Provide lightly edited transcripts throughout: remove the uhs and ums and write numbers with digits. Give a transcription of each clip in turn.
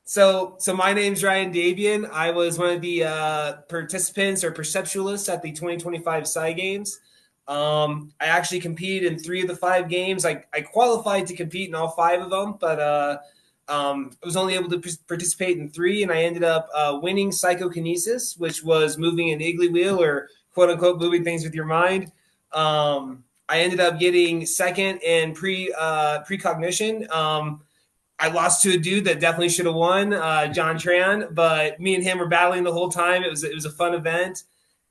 So my name's Ryan Desbien. I was one of the participants or perceptualists at the 2025 PSI Games. I actually competed in 3 of the 5 games. I qualified to compete in all 5 of them, but I was only able to participate in 3, and I ended up winning psychokinesis, which was moving an igloo wheel or quote unquote moving things with your mind. I ended up getting second in precognition. I lost to a dude that definitely should have won, John Tran, but me and him were battling the whole time. It was a fun event,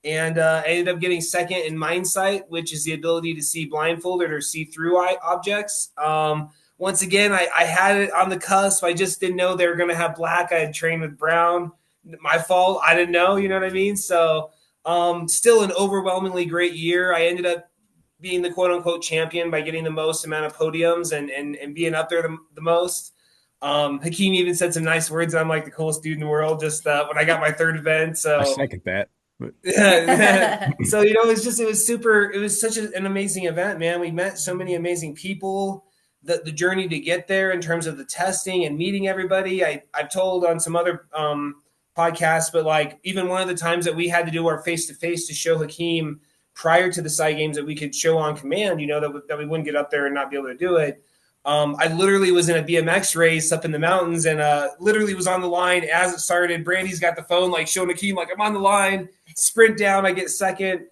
and I ended up getting second in mind sight, which is the ability to see blindfolded or see through objects. Once again, I had it on the cusp. I just didn't know they were going to have black. I had trained with brown. My fault. I didn't know. You know what I mean? So, still an overwhelmingly great year. I ended up being the quote unquote champion by getting the most amount of podiums and being up there the most. Hakeem even said some nice words. I'm like the coolest dude in the world. Just when I got my 3rd event. So I second that. so it was super. It was such an amazing event, man. We met so many amazing people. The journey to get there in terms of the testing and meeting everybody. I've told on some other podcasts, but like even one of the times that we had to do our face to face to show Hakeem prior to the PSI Games that we could show on command, that we wouldn't get up there and not be able to do it. I literally was in a BMX race up in the mountains and literally was on the line as it started. Brandy's got the phone, like showing Akeem, like I'm on the line, sprint down, I get second.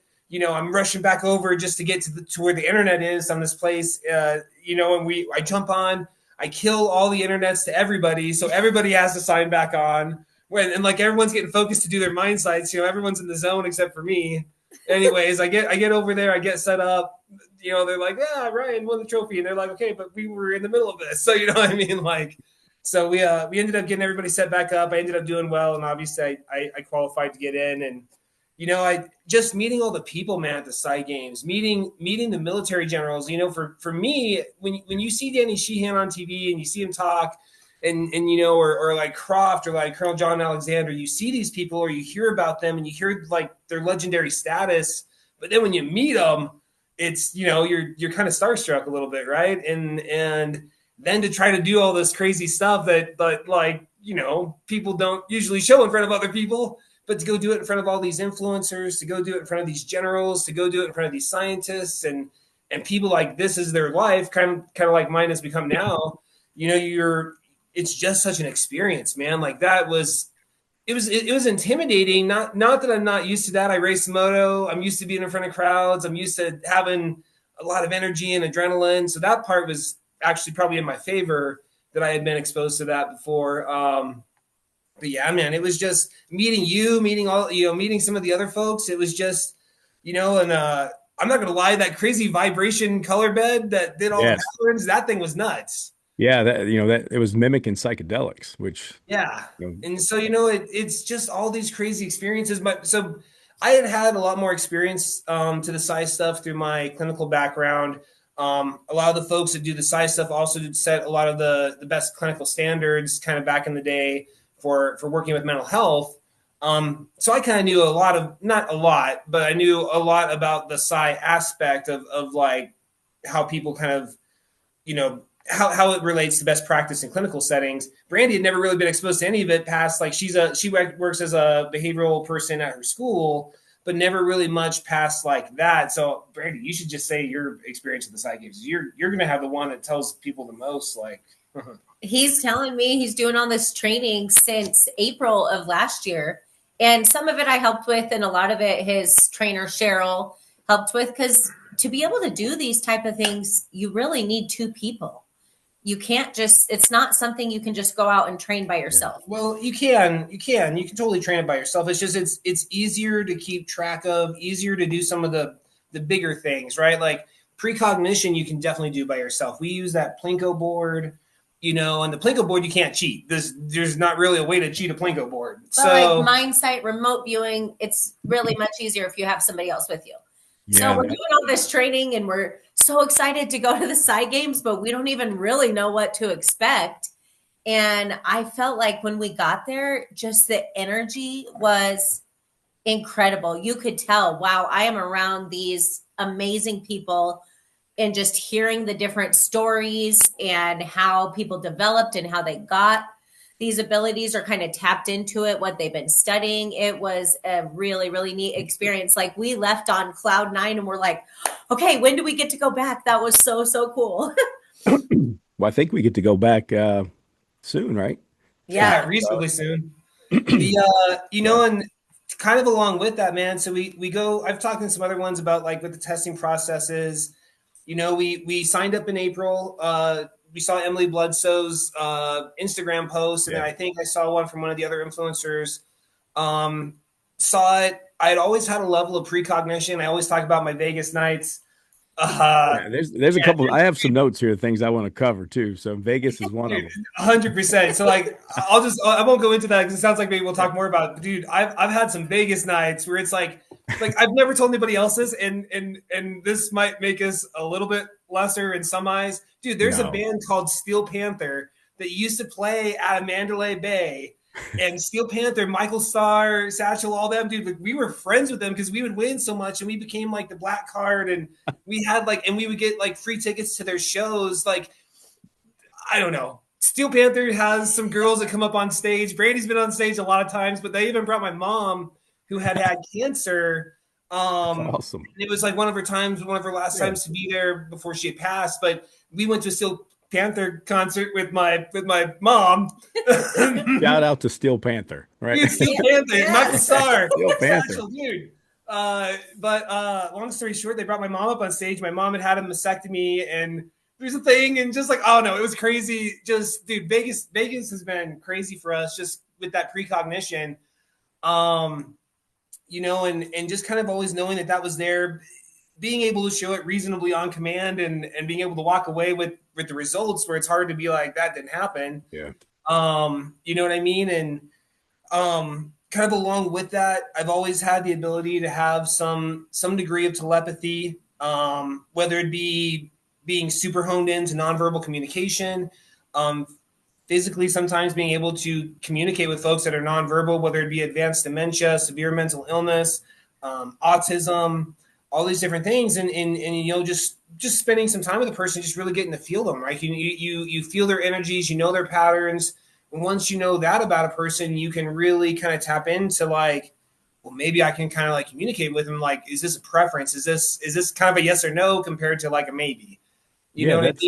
I'm rushing back over just to get to where the internet is on this place. And I jump on, I kill all the internets to everybody. So everybody has to sign back on and like everyone's getting focused to do their mind sites. Everyone's in the zone except for me. Anyways, I get over there, I get set up. They're like, yeah, Ryan won the trophy, and they're like, okay, but we were in the middle of this, so you know what I mean. Like, so we ended up getting everybody set back up. I ended up doing well, and obviously I qualified to get in, and I just meeting all the people, man, at the PSI Games, meeting the military generals. For me, when you see Danny Sheehan on TV and you see him talk. And or like Croft or like Colonel John Alexander, you see these people or you hear about them and you hear like their legendary status, but then when you meet them, it's you're kind of starstruck a little bit, right? And then to try to do all this crazy stuff but like people don't usually show in front of other people, but to go do it in front of all these influencers, to go do it in front of these generals, to go do it in front of these scientists and people like this is their life, kind of like mine has become now. It's just such an experience, man. Like it was intimidating. Not that I'm not used to that. I race moto. I'm used to being in front of crowds. I'm used to having a lot of energy and adrenaline. So that part was actually probably in my favor that I had been exposed to that before. But yeah, man, it was just meeting meeting some of the other folks. It was just, and I'm not going to lie, that crazy vibration color bed that did all the patterns, that thing was nuts. Yeah, that it was mimicking psychedelics, which yeah. And so it's just all these crazy experiences. But so I had a lot more experience to the PSI stuff through my clinical background. A lot of the folks that do the PSI stuff also did set a lot of the best clinical standards kind of back in the day for working with mental health. So I kind of knew not a lot, but I knew a lot about the PSI aspect of like how people kind of, how it relates to best practice in clinical settings. Brandy had never really been exposed to any of it past, like she works as a behavioral person at her school, but never really much past like that. So Brandy, you should just say your experience with the PSI Games. You're going to have the one that tells people the most. Like he's telling me he's doing all this training since April of last year. And some of it I helped with, and a lot of it his trainer Cheryl helped with, because to be able to do these type of things, you really need 2 people. You can't it's not something you can just go out and train by yourself. Well, you can totally train it by yourself. It's just, it's easier to keep track of, easier to do some of the bigger things, right? Like precognition, you can definitely do by yourself. We use that Plinko board, and the Plinko board, you can't cheat. There's not really a way to cheat a Plinko board. But so like mind sight, remote viewing, it's really much easier if you have somebody else with you. Yeah, so we're doing all this training and we're so excited to go to the PSI Games, but we don't even really know what to expect. And I felt like when we got there, just the energy was incredible. You could tell, wow, I am around these amazing people, and just hearing the different stories and how people developed and how they got these abilities are kind of tapped into it, what they've been studying. It was a really, really neat experience. Like we left on cloud 9 and we're like, okay, when do we get to go back? That was so, so cool. Well, I think we get to go back soon, right? Yeah, Yeah. reasonably soon. Yeah. And kind of along with that, man. So we go. I've talked to some other ones about like what the testing process is. We signed up in April. We saw Emily Bledsoe's Instagram post, and then Yeah. I think I saw one from one of the other influencers. Saw it. I had always had a level of precognition. I always talk about my Vegas nights. Yeah, there's a Yeah, couple. I have some notes here, things I want to cover too. So Vegas is one of dude, them. 100%. So like, I won't go into that because it sounds like maybe we'll talk more about it. But dude, I've had some Vegas nights where it's like I've never told anybody else's, and this might make us a little bit lesser in some eyes. Dude, there's a No. band called Steel Panther that used to play out of Mandalay Bay. And Steel Panther, Michael Starr, Satchel, all them, dude. Like, we were friends with them because we would win so much, and we became like the black card, and we had and we would get like free tickets to their shows. Like, I don't know. Steel Panther has some girls that come up on stage. Brady's been on stage a lot of times, but they even brought my mom, who had cancer. That's awesome. It was like one of her last Yeah. times to be there before she had passed. But we went to a Steel Panther concert with my mom. Shout out to Steel Panther, right? Dude, Steel Panther, Michael Starr, Steel Panther. Satchel, dude. But long story short, they brought my mom up on stage. My mom had a mastectomy, and there's a thing, and just like, oh no, it was crazy. Just, dude, Vegas has been crazy for us just with that precognition. And just kind of always knowing that was there, being able to show it reasonably on command, and being able to walk away with the results where it's hard to be like that didn't happen. Yeah. You know what I mean? And kind of along with that, I've always had the ability to have some degree of telepathy, whether it be being super honed into nonverbal communication, physically sometimes being able to communicate with folks that are nonverbal, whether it be advanced dementia, severe mental illness, autism, all these different things, and just spending some time with a person, just really getting to feel them, right? You feel their energies, their patterns. And once you know that about a person, you can really kind of tap into like, well, maybe I can kind of like communicate with them. Like, is this a preference? Is this kind of a yes or no compared to like a maybe? You know Yeah, what I that's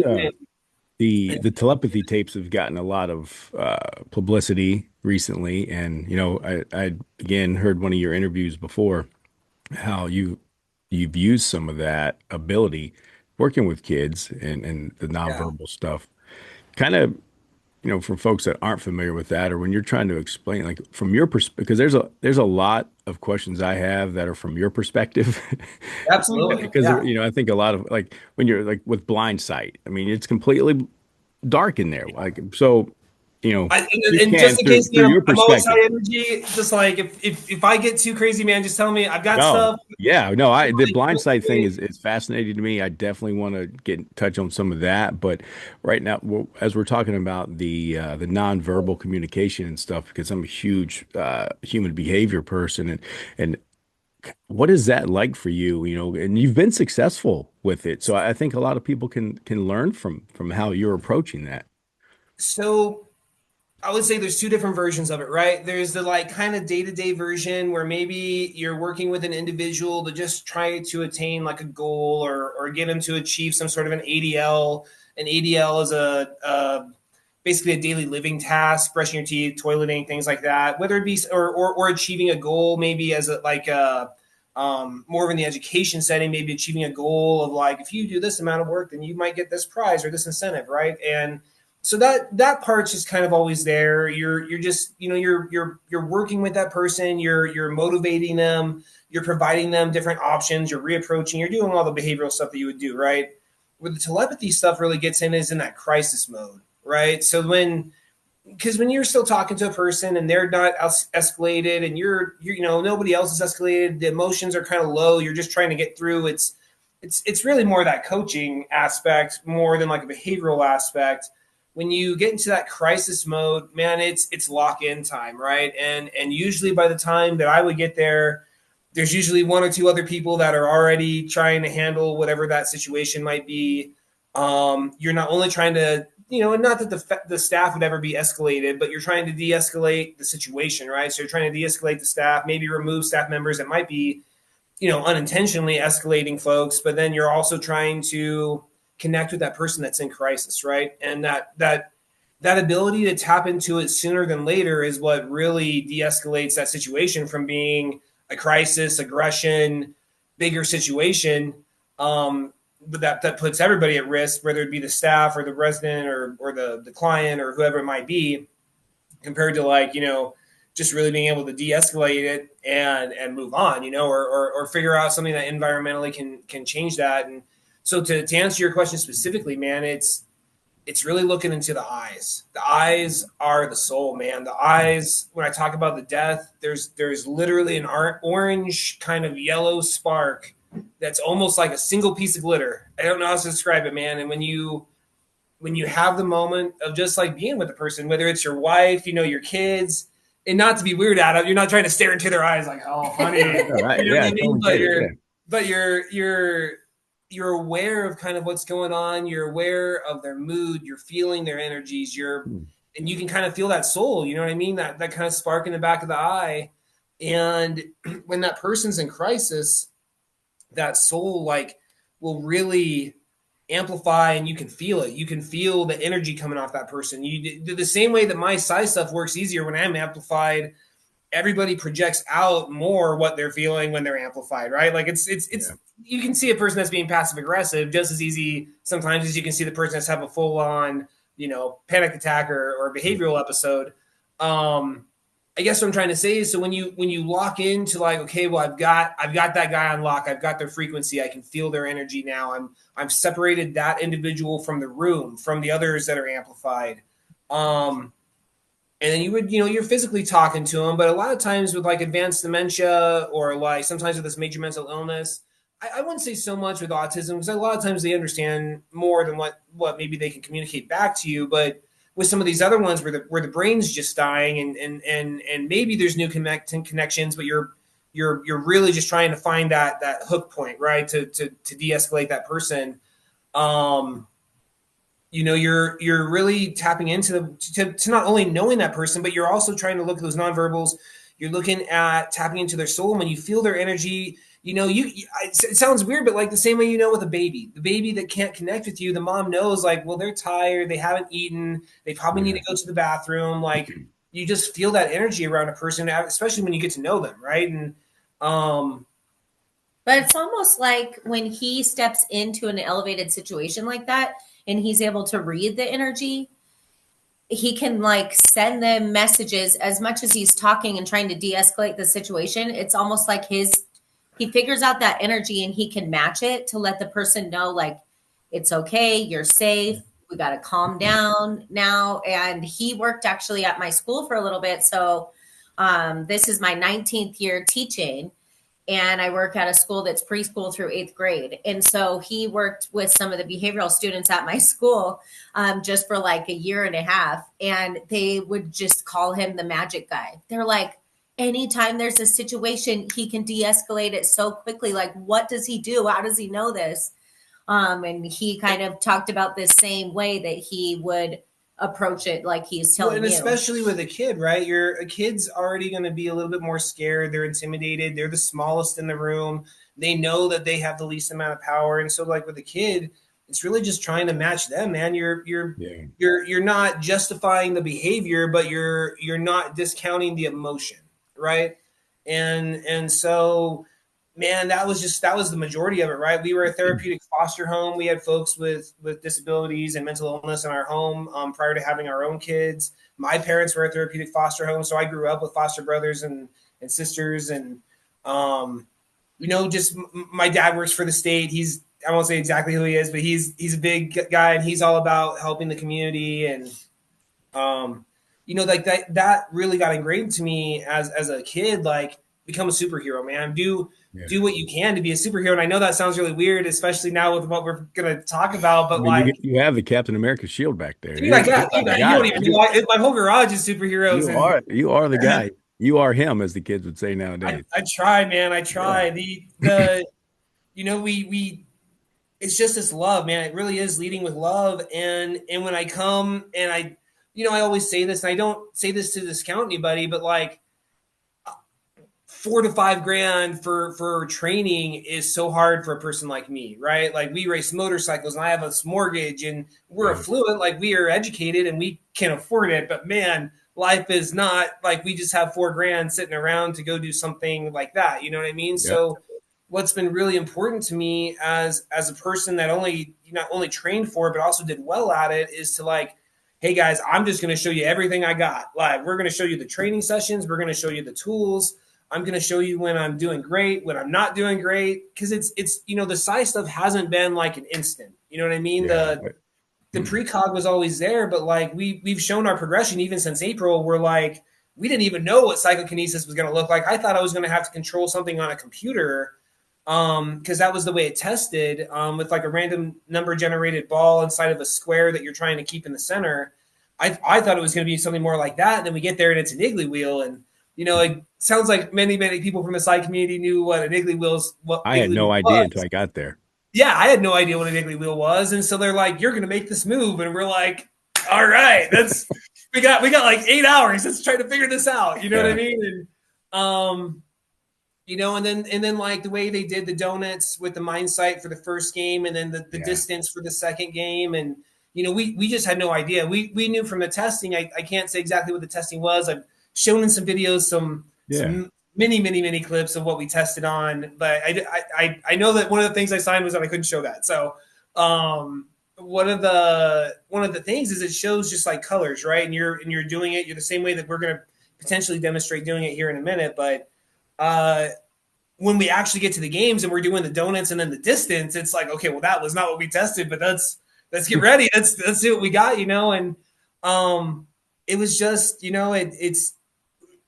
mean? the telepathy tapes have gotten a lot of publicity recently, and I again heard one of your interviews before how you've used some of that ability working with kids and the Yeah. nonverbal stuff. Kind of, for folks that aren't familiar with that, or when you're trying to explain, like from your perspective, because there's a lot of questions I have that are from your perspective. Absolutely. Because Yeah. I think a lot of like when you're like with blind sight, I mean, it's completely dark in there. Like so, you And can just in case, through your I'm always perspective. high energy. Just like if I get too crazy, man, just tell me. I've got No, stuff. yeah, no, the blind sight thing Like, is fascinating to me. I definitely want to get in touch on some of that, but right now, as we're talking about the nonverbal communication and stuff, because I'm a huge human behavior person, and what is that like for you? And you've been successful with it, so I think a lot of people can learn from how you're approaching that. so I would say there's two different versions of it, right? There's the like kind of day-to-day version where maybe you're working with an individual to just try to attain like a goal or get them to achieve some sort of an ADL. An ADL is basically a daily living task, brushing your teeth, toileting, things like that. Whether it be or achieving a goal, maybe as more of in the education setting, maybe achieving a goal of like, if you do this amount of work, then you might get this prize or this incentive, right? And so that part's just kind of always there. You're just you're working with that person. You're motivating them. You're providing them different options. You're reapproaching. You're doing all the behavioral stuff that you would do, right? Where the telepathy stuff really gets in is in that crisis mode, right? So because when you're still talking to a person and they're not escalated, and you're nobody else is escalated, the emotions are kind of low. You're just trying to get through. It's really more that coaching aspect more than like a behavioral aspect. When you get into that crisis mode, man, it's lock-in time, right? And usually by the time that I would get there, there's usually one or two other people that are already trying to handle whatever that situation might be. You're not only trying to and not that the staff would ever be escalated, but you're trying to de-escalate the situation, right? So you're trying to de-escalate the staff, maybe remove staff members that might be, unintentionally escalating folks, but then you're also trying to connect with that person that's in crisis, right? And that ability to tap into it sooner than later is what really de-escalates that situation from being a crisis, aggression, bigger situation. But that puts everybody at risk, whether it be the staff or the resident or the client or whoever it might be, compared to just really being able to de-escalate it and move on, or figure out something that environmentally can change that. And so to answer your question specifically, man, it's really looking into the eyes. The eyes are the soul, man. The eyes, when I talk about the death, there's literally an orange kind of yellow spark that's almost like a single piece of glitter. I don't know how to describe it, man. And when you have the moment of just like being with the person, whether it's your wife, your kids, and not to be weird at it, you're not trying to stare into their eyes like, oh, honey, Right. you know what I mean? Totally But you're aware of kind of what's going on. You're aware of their mood. You're feeling their energies. And you can kind of feel that soul. You know what I mean? That kind of spark in the back of the eye. And when that person's in crisis, that soul will really amplify, and you can feel it. You can feel the energy coming off that person. The same way that my psi stuff works easier when I'm amplified. Everybody projects out more what they're feeling when they're amplified, right? Like it's you can see a person that's being passive aggressive just as easy sometimes as you can see the person that's have a full on, panic attack or behavioral episode. I guess what I'm trying to say is, so when you lock into like, okay, well, I've got that guy on lock. I've got their frequency. I can feel their energy now. I'm separated that individual from the room, from the others that are amplified. And then you're physically talking to them, but a lot of times with like advanced dementia or like sometimes with this major mental illness, I wouldn't say so much with autism, because a lot of times they understand more than what maybe they can communicate back to you. But with some of these other ones where the brain's just dying and maybe there's new connections, but you're really just trying to find that hook point, right? To de-escalate that person. You're really tapping into to not only knowing that person, but you're also trying to look at those nonverbals. You're looking at tapping into their soul. When you feel their energy, it sounds weird, but like the same way, with a baby, the baby that can't connect with you, the mom knows like, well, they're tired. They haven't eaten. They probably need to go to the bathroom. Like you just feel that energy around a person, especially when you get to know them. Right. And, but it's almost like when he steps into an elevated situation like that and he's able to read the energy, he can like send them messages as much as he's talking and trying to de-escalate the situation. It's almost like he figures out that energy and he can match it to let the person know, like, it's okay, you're safe, we got to calm down now. And he worked actually at my school for a little bit. So this is my 19th year teaching, and I work at a school that's preschool through 8th grade. And so he worked with some of the behavioral students at my school just for like a year and a half. And they would just call him the magic guy. They're like, anytime there's a situation, he can de-escalate it so quickly. Like, what does he do? How does he know this? And he kind of talked about this same way that he would approach it, like he's telling and you. Especially with a kid, right? A kid's already going to be a little bit more scared. They're intimidated. They're the smallest in the room. They know that they have the least amount of power. And so like with a kid, it's really just trying to match them, man. You're not justifying the behavior, but you're not discounting the emotion. Right. And so, man, that was the majority of it, right? We were a therapeutic foster home. We had folks with disabilities and mental illness in our home prior to having our own kids. My parents were a therapeutic foster home. So I grew up with foster brothers and sisters. And, just my dad works for the state. I won't say exactly who he is, but he's a big guy, and he's all about helping the community. And, like that really got ingrained to me as a kid, like become a superhero, man. Do what you can to be a superhero. And I know that sounds really weird, especially now with what we're going to talk about, but you have the Captain America shield back there. Dude, I got you don't even realize my whole garage is superheroes. You are the guy. You are him, as the kids would say nowadays. I tried, man. I tried. Yeah. it's just this love, man. It really is leading with love. And when I come and I always say this, and I don't say this to discount anybody, but like 4 to 5 grand for training is so hard for a person like me, right? Like we race motorcycles and I have a mortgage and we're Yeah. affluent, like we are educated and we can afford it. But man, life is not like we just have 4 grand sitting around to go do something like that. You know what I mean? Yep. So what's been really important to me as a person that only not only trained for it, but also did well at it is to like, hey guys, I'm just going to show you everything I got. Like we're going to show you the training sessions. We're going to show you the tools. I'm going to show you when I'm doing great, when I'm not doing great. Cause it's, the size stuff hasn't been like an instant, you know what I mean? Yeah. The precog was always there, but like we've shown our progression even since April. We're like, we didn't even know what psychokinesis was going to look like. I thought I was going to have to control something on a computer because that was the way it tested with like a random number generated ball inside of a square that you're trying to keep in the center. I thought it was going to be something more like that. And then we get there and it's an igloo wheel. And, it sounds like many, many people from the psych community knew what an igloo I had no idea until was. I got there. Yeah, I had no idea what an igloo wheel was. And so they're like, you're going to make this move. And we're like, all right, we got like 8 hours. Let's try to figure this out. You know what I mean? And, and then like the way they did the donuts with the mine site for the first game and then the distance for the second game. And, we just had no idea. We knew from the testing, I can't say exactly what the testing was. I've shown in some videos, some many, many, many clips of what we tested on. But I know that one of the things I signed was that I couldn't show that. So one of the things is it shows just like colors, right? And you're doing it. You're the same way that we're going to potentially demonstrate doing it here in a minute. But when we actually get to the games and we're doing the donuts and then the distance, it's like, okay, well, that was not what we tested, but let's get ready. Let's see what we got, And it was just, it's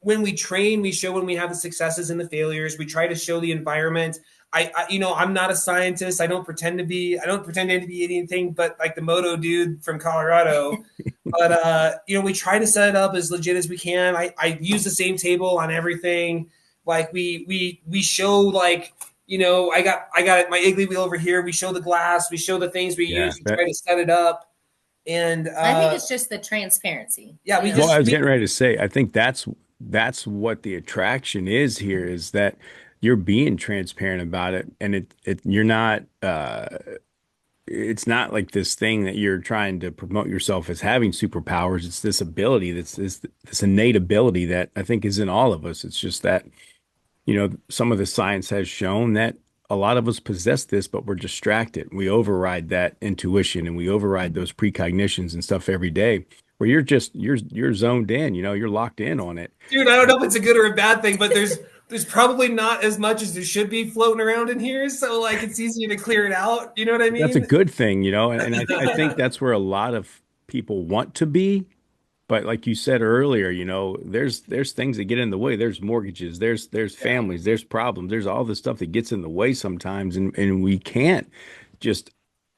when we train, we show when we have the successes and the failures. We try to show the environment. I'm not a scientist. I don't pretend to be anything but like the moto dude from Colorado. But we try to set it up as legit as we can. I use the same table on everything. Like we show like, I got my igloo wheel over here. We show the glass. We show the things we use. We try to set it up. And I think it's just the transparency. Yeah, well, I was getting ready to say, I think that's what the attraction is here, is that you're being transparent about it, and you're not it's not like this thing that you're trying to promote yourself as having superpowers. It's this ability, this innate ability that I think is in all of us. It's just that, some of the science has shown that a lot of us possess this, but we're distracted. We override that intuition and we override those precognitions and stuff every day, where you're zoned in, you're locked in on it. Dude, I don't know if it's a good or a bad thing, but there's probably not as much as there should be floating around in here. So like it's easier to clear it out. You know what I mean? That's a good thing, and I think that's where a lot of people want to be. But like you said earlier, there's things that get in the way. There's mortgages, there's families, there's problems, there's all this stuff that gets in the way sometimes, and we can't just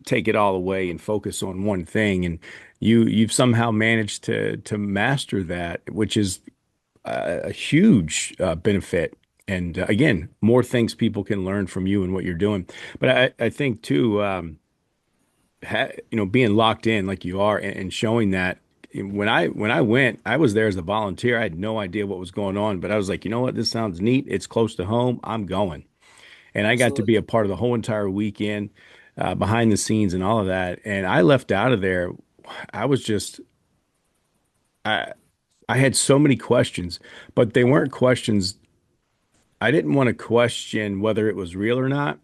take it all away and focus on one thing. And you've somehow managed to master that, which is a huge benefit. And again, more things people can learn from you and what you're doing. But I think too, being locked in like you are and showing that. When I went, I was there as a volunteer. I had no idea what was going on, but I was like, you know what? This sounds neat. It's close to home. I'm going. And I got to be a part of the whole entire weekend, behind the scenes and all of that. And I left out of there. I was just, I had so many questions, but they weren't questions. I didn't want to question whether it was real or not.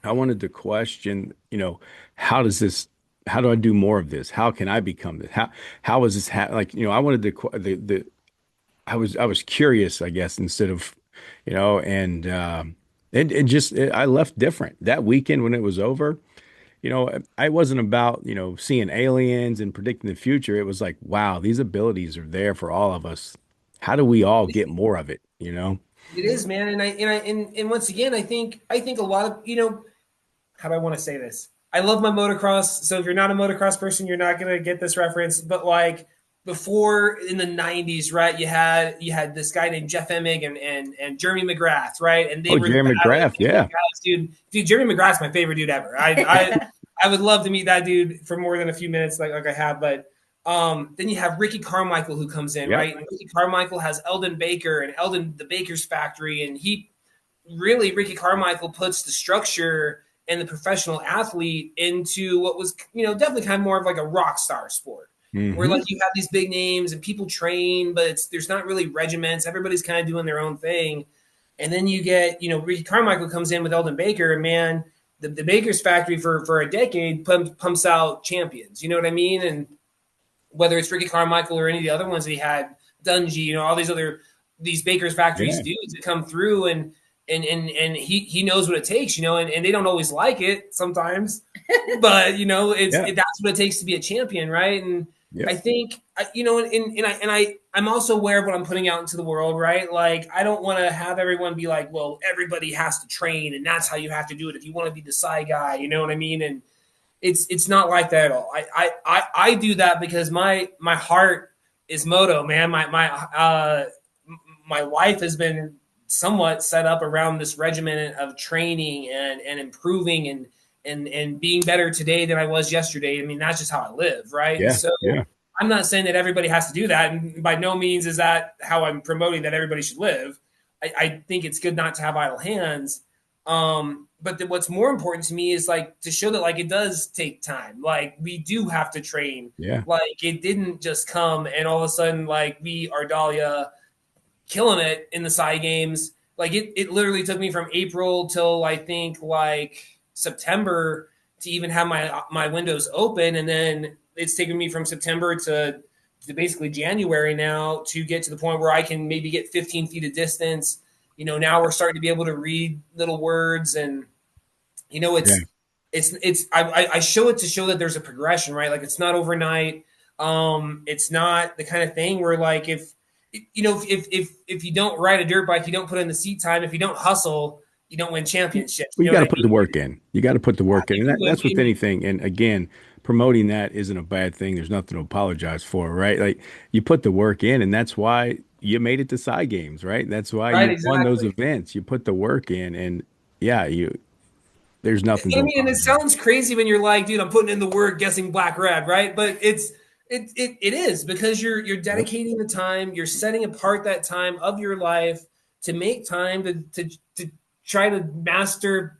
I wanted to question, how does this, how do I do more of this? How can I become this? How is this like, I wanted I was curious, I guess, instead of, and I left different that weekend when it was over. I wasn't about, seeing aliens and predicting the future. It was like, wow, these abilities are there for all of us. How do we all get more of it? It is, man. And once again, I think a lot of, how do I want to say this? I love my motocross. So if you're not a motocross person, you're not going to get this reference. But like, before in the 90s, right, you had this guy named Jeff Emig and Jeremy McGrath, right? And they Oh, were the Jerry battling McGrath, yeah. guys, dude, Jeremy McGrath's my favorite dude ever. I would love to meet that dude for more than a few minutes like I have, but then you have Ricky Carmichael who comes in, Yep. right? And Ricky Carmichael has Eldon Baker and Eldon the Baker's Factory, and Ricky Carmichael puts the structure and the professional athlete into what was, definitely kind of more of like a rock star sport. Where Mm-hmm. like you have these big names and people train, but there's not really regiments. Everybody's kind of doing their own thing. And then you get, Ricky Carmichael comes in with Eldon Baker, and man, the Baker's Factory for a decade pumps out champions. You know what I mean? And whether it's Ricky Carmichael or any of the other ones that he had, Dungy, all these Baker's Factories Yeah. dudes that come through, and he knows what it takes, and they don't always like it sometimes, but Yeah. that's what it takes to be a champion, right? And I Yep. think I'm also aware of what I'm putting out into the world, right? Like I don't want to have everyone be like, well, everybody has to train, and that's how you have to do it if you want to be the Psy guy, you know what I mean? And it's not like that at all. I do that because my heart is moto, man. My life has been somewhat set up around this regimen of training and improving and being better today than I was yesterday. I mean, that's just how I live, right? And Yeah. so Yeah. I'm not saying that everybody has to do that, and by no means is that how I'm promoting that everybody should live. I think it's good not to have idle hands. But what's more important to me is like to show that like it does take time. Like we do have to train. Yeah. Like it didn't just come and all of a sudden like we are Dahlia killing it in the Psy games. Like it literally took me from April till I think like September to even have my windows open, and then it's taken me from September to basically January now to get to the point where I can maybe get 15 feet of distance. Now we're starting to be able to read little words, and Yeah. I show it to show that there's a progression, right? Like it's not overnight. It's not the kind of thing where like if you don't ride a dirt bike, you don't put in the seat time. If you don't hustle, you don't win championships. Well, You you know got what to I put the mean? work in. You got to put the work in, and that's with And anything. And again, promoting that isn't a bad thing. There's nothing to apologize for, right? Like you put the work in, and that's why you made it to Psy Games, right? That's why right, you won those exactly. events. You put the work in, and yeah, there's nothing I to mean, and it apologize. sounds crazy when you're like, dude, I'm putting in the word guessing black red, right? But it is because you're Yep. dedicating the time, you're setting apart that time of your life to make time to try to master.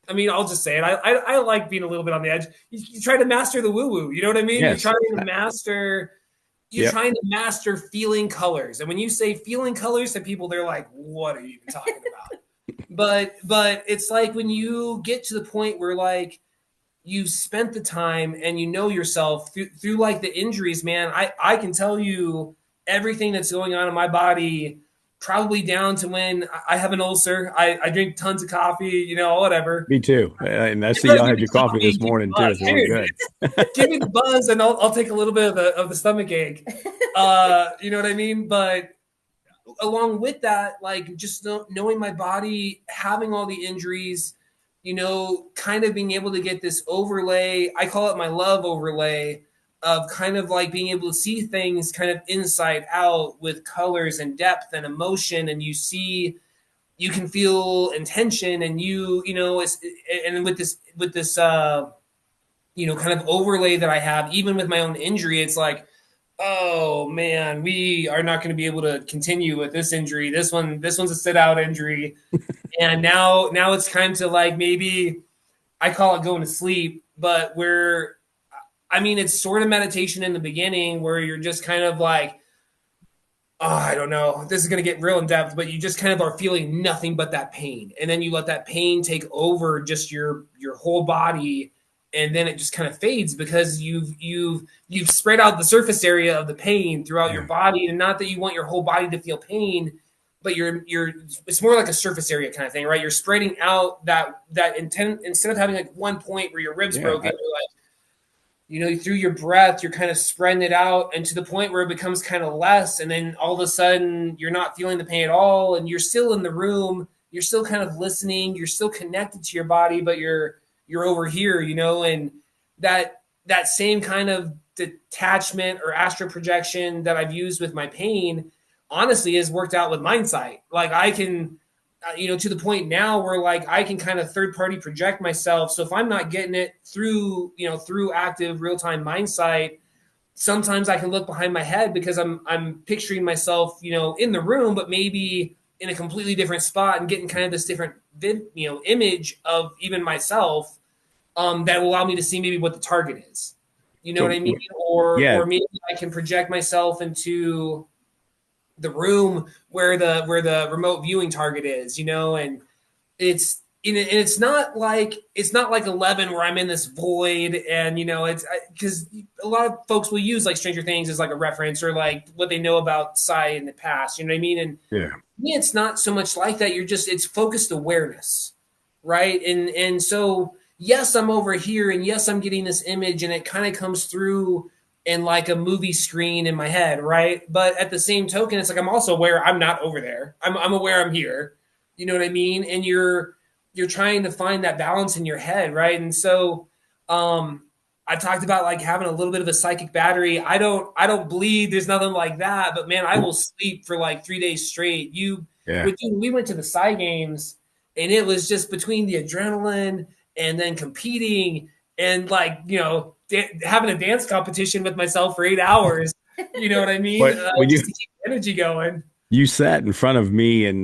I mean, I'll just say it. I like being a little bit on the edge. You try to master the woo woo. You know what I mean? You're Yes. trying to master. You're Yep. trying to master feeling colors, and when you say feeling colors to people, they're like, "What are you even talking about?" But it's like when you get to the point where like you've spent the time and you know yourself through like the injuries, man. I can tell you everything that's going on in my body, probably down to when I have an ulcer. I drink tons of coffee, whatever. Me too. And I see Give y'all me had the your coffee coffee, this give me morning the too, buzz, so we're dude. good. Give me the buzz, and I'll take a little bit of the stomach ache. You know what I mean? But along with that, like just knowing my body, having all the injuries, kind of being able to get this overlay. I call it my love overlay of kind of like being able to see things kind of inside out with colors and depth and emotion. And you can feel intention, and and with this kind of overlay that I have, even with my own injury, it's like, oh man, we are not going to be able to continue with this injury. This one's a sit out injury, and now it's time to like maybe I call it going to sleep, but it's sort of meditation in the beginning where you're just kind of like, oh, I don't know, this is going to get real in depth, but you just kind of are feeling nothing but that pain, and then you let that pain take over just your whole body, and then it just kind of fades because you've spread out the surface area of the pain throughout your Yeah. body, and not that you want your whole body to feel pain, but you're it's more like a surface area kind of thing, right? You're spreading out that intent instead of having like one point where your ribs Yeah. broken. You're like, through your breath, you're kind of spreading it out, and to the point where it becomes kind of less. And then all of a sudden, you're not feeling the pain at all. And you're still in the room. You're still kind of listening. You're still connected to your body, but you're over here, and that that same kind of detachment or astral projection that I've used with my pain, honestly, has worked out with mindsight. Like I can, to the point now where like I can kind of third party project myself. So if I'm not getting it through, through active real time mindsight, sometimes I can look behind my head because I'm picturing myself, in the room, but maybe in a completely different spot and getting kind of this different image of even myself, that will allow me to see maybe what the target is. You know what So I mean? Or yeah, or maybe I can project myself into the room where the remote viewing target is, and it's not like 11 where I'm in this void, and it's because a lot of folks will use like Stranger Things as like a reference, or like what they know about Psy in the past. You know what I mean? And yeah. me, it's not so much like that. It's focused awareness, right? And so yes, I'm over here, and yes, I'm getting this image, and it kind of comes through in like a movie screen in my head, right? But at the same token, it's like I'm also aware I'm not over there. I'm aware I'm here. You know what I mean? And you're trying to find that balance in your head, right? And so I talked about like having a little bit of a psychic battery. I don't bleed. There's nothing like that. But man, I will sleep for like 3 days straight. Yeah. We went to the PSI Games, and it was just between the adrenaline and then competing and like having a dance competition with myself for 8 hours. You know what I mean? But when Just to keep the energy going. you sat in front of me and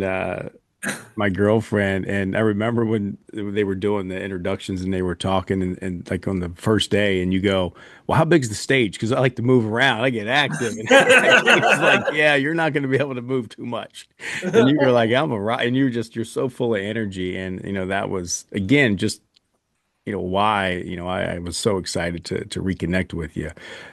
my girlfriend, and I remember when they were doing the introductions and they were talking, and like on the first day, and you go, "Well, how big's the stage?" Because I like to move around, I get active, and it's like, "Yeah, you're not going to be able to move too much." And you were like, "I'm a rock," and you're so full of energy, and that was again just why I was so excited to reconnect with you.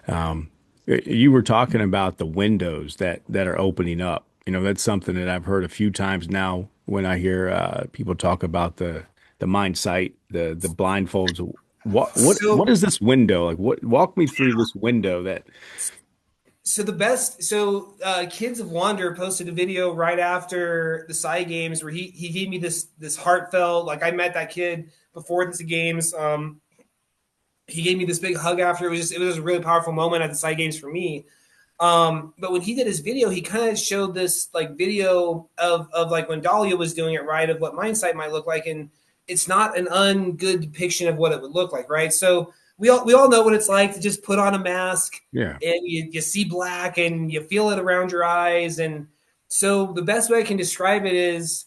Um, you were talking about the windows that are opening up. That's something that I've heard a few times now when I hear people talk about the mind sight, the blindfolds. What So is this window like? What walk me through this window that Kids of Wonder posted a video right after the PSI Games where he gave me this heartfelt, like, I met that kid before the games. He gave me this big hug after. It was a really powerful moment at the PSI Games for me. But when he did his video, he kind of showed this like video of like when Dahlia was doing it, right, of what mindsight might look like, and it's not an ungood depiction of what it would look like, right? So we all know what it's like to just put on a mask, yeah and you see black and you feel it around your eyes. And so the best way I can describe it is,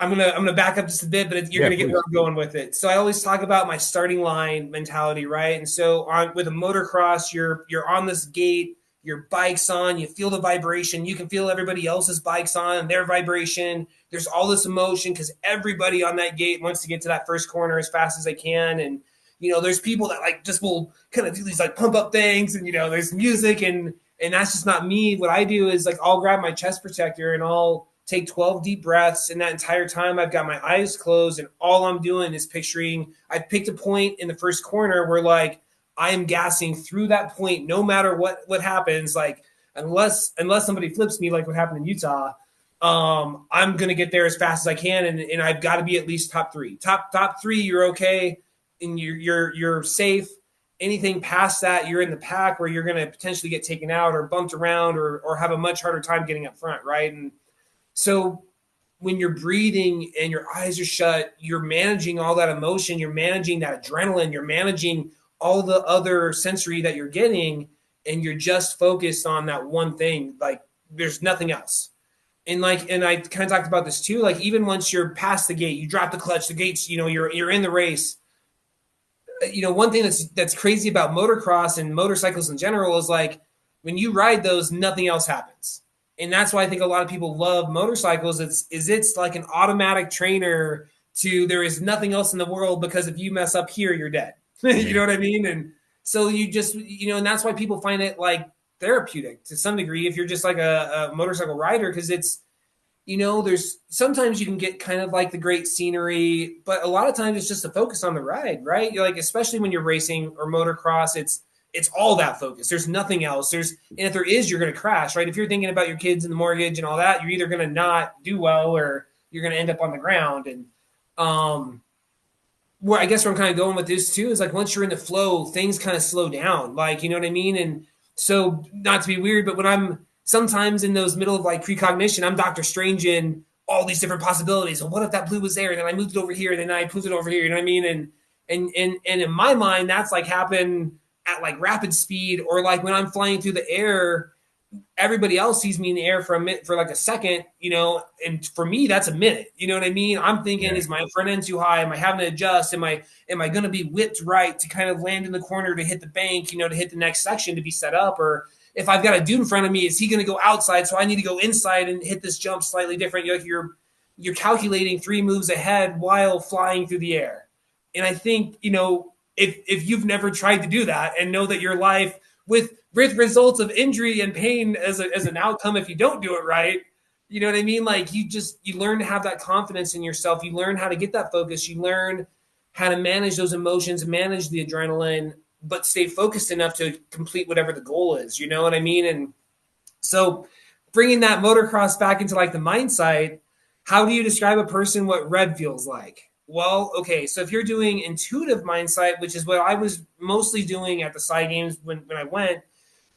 I'm gonna back up just a bit, but you're yeah gonna get where please I'm going with it. So I always talk about my starting line mentality, right? And so with a motocross, you're on this gate, your bike's on, you feel the vibration, you can feel everybody else's bikes on and their vibration. There's all this emotion because everybody on that gate wants to get to that first corner as fast as they can. And there's people that like just will kind of do these like pump up things, and there's music, and that's just not me. What I do is like I'll grab my chest protector and I'll take 12 deep breaths. And that entire time I've got my eyes closed, and all I'm doing is picturing, I picked a point in the first corner where like I am gassing through that point no matter what happens. Like unless somebody flips me, like what happened in Utah, I'm gonna get there as fast as I can, and I've got to be at least top three. Top three, you're okay, and you're safe. Anything past that, you're in the pack where you're going to potentially get taken out or bumped around, or have a much harder time getting up front, right? And so when you're breathing and your eyes are shut, you're managing all that emotion, you're managing that adrenaline, you're managing all the other sensory that you're getting, and you're just focused on that one thing. Like there's nothing else. And I kind of talked about this too. Like even once you're past the gate, you drop the clutch, the gates, you're in the race. One thing that's crazy about motocross and motorcycles in general is like when you ride those, nothing else happens. And that's why I think a lot of people love motorcycles. It's like an automatic trainer to there is nothing else in the world, because if you mess up here, you're dead. You know what I mean? And so you just, and that's why people find it like therapeutic to some degree if you're just like a motorcycle rider, because it's, there's sometimes you can get kind of like the great scenery, but a lot of times it's just a focus on the ride, right? You're like, especially when you're racing or motocross, it's all that focus. There's nothing else. And if there is, you're going to crash, right? If you're thinking about your kids and the mortgage and all that, you're either going to not do well or you're going to end up on the ground. And where I guess where I'm kind of going with this too is like once you're in the flow, things kind of slow down. Like, you know what I mean? And so not to be weird, but when I'm sometimes in those middle of like precognition, I'm Doctor Strange in all these different possibilities. Well, what if that blue was there? And then I moved it over here, and then I moved it over here. You know what I mean? And in my mind, that's like happen at like rapid speed, or like when I'm flying through the air, everybody else sees me in the air for a minute, for like a second, you know, and for me that's a minute. You know what I mean? I'm thinking, is my front end too high? Am I having to adjust? Am I going to be whipped right to kind of land in the corner to hit the bank, you know, to hit the next section to be set up? Or if I've got a dude in front of me, is he going to go outside, so I need to go inside and hit this jump slightly different? You're calculating 3 moves ahead while flying through the air. And I think, you know, if you've never tried to do that and know that your life with results of injury and pain as an outcome if you don't do it right, you know what I mean? Like you learn to have that confidence in yourself. You learn how to get that focus. You learn how to manage those emotions, manage the adrenaline, but stay focused enough to complete whatever the goal is. You know what I mean? And so bringing that motocross back into like the mindset, how do you describe a person what red feels like? Well, okay, so if you're doing intuitive mindset, which is what I was mostly doing at the PSI Games when I went,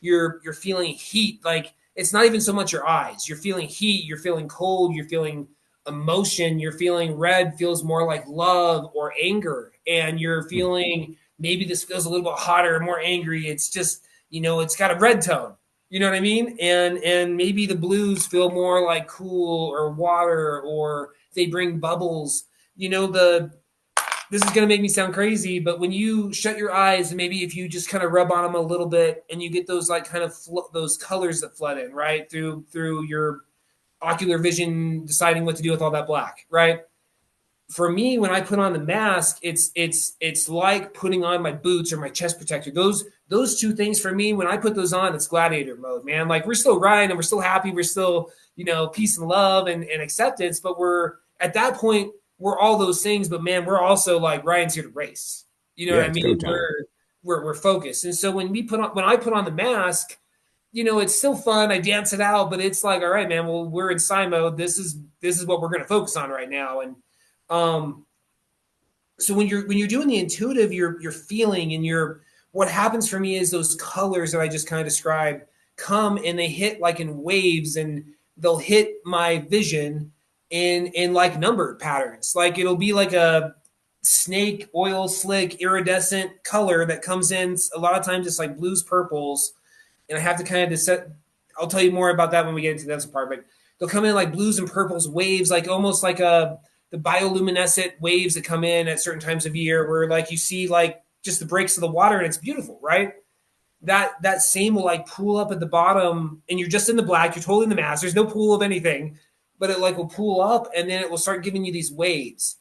you're feeling heat. Like it's not even so much your eyes. You're feeling heat, you're feeling cold, you're feeling emotion, you're feeling red feels more like love or anger. And you're feeling maybe this feels a little bit hotter, more angry. It's just, you know, it's got a red tone. You know what I mean? And maybe the blues feel more like cool or water, or they bring bubbles. You know, this is going to make me sound crazy, but when you shut your eyes and maybe if you just kind of rub on them a little bit and you get those like kind of those colors that flood in, right? Through your ocular vision, deciding what to do with all that black, right? For me, when I put on the mask, it's like putting on my boots or my chest protector. Those two things for me, when I put those on, it's gladiator mode, man. Like we're still riding and we're still happy. We're still, you know, peace and love and acceptance. But we're at that point, we're all those things. But man, we're also like Ryan's here to race. You know Yeah, what I it's go mean? time. We're focused. And so when I put on the mask, you know, it's still fun. I dance it out, but it's like, all right, man. Well, we're in PSI mode. This is what we're going to focus on right now. And um, so when you're doing the intuitive, you're feeling and what happens for me is those colors that I just kind of described come and they hit like in waves and they'll hit my vision in like numbered patterns. Like it'll be like a snake oil slick iridescent color that comes in. A lot of times it's like blues, purples, and I have to kind of set. I'll tell you more about that when we get into that part. But they'll come in like blues and purples waves, like almost like the bioluminescent waves that come in at certain times of year, where like you see like just the breaks of the water and it's beautiful, right? That same will like pool up at the bottom, and you're just in the black. You're totally in the mask. There's no pool of anything, but it like will pool up, and then it will start giving you these waves.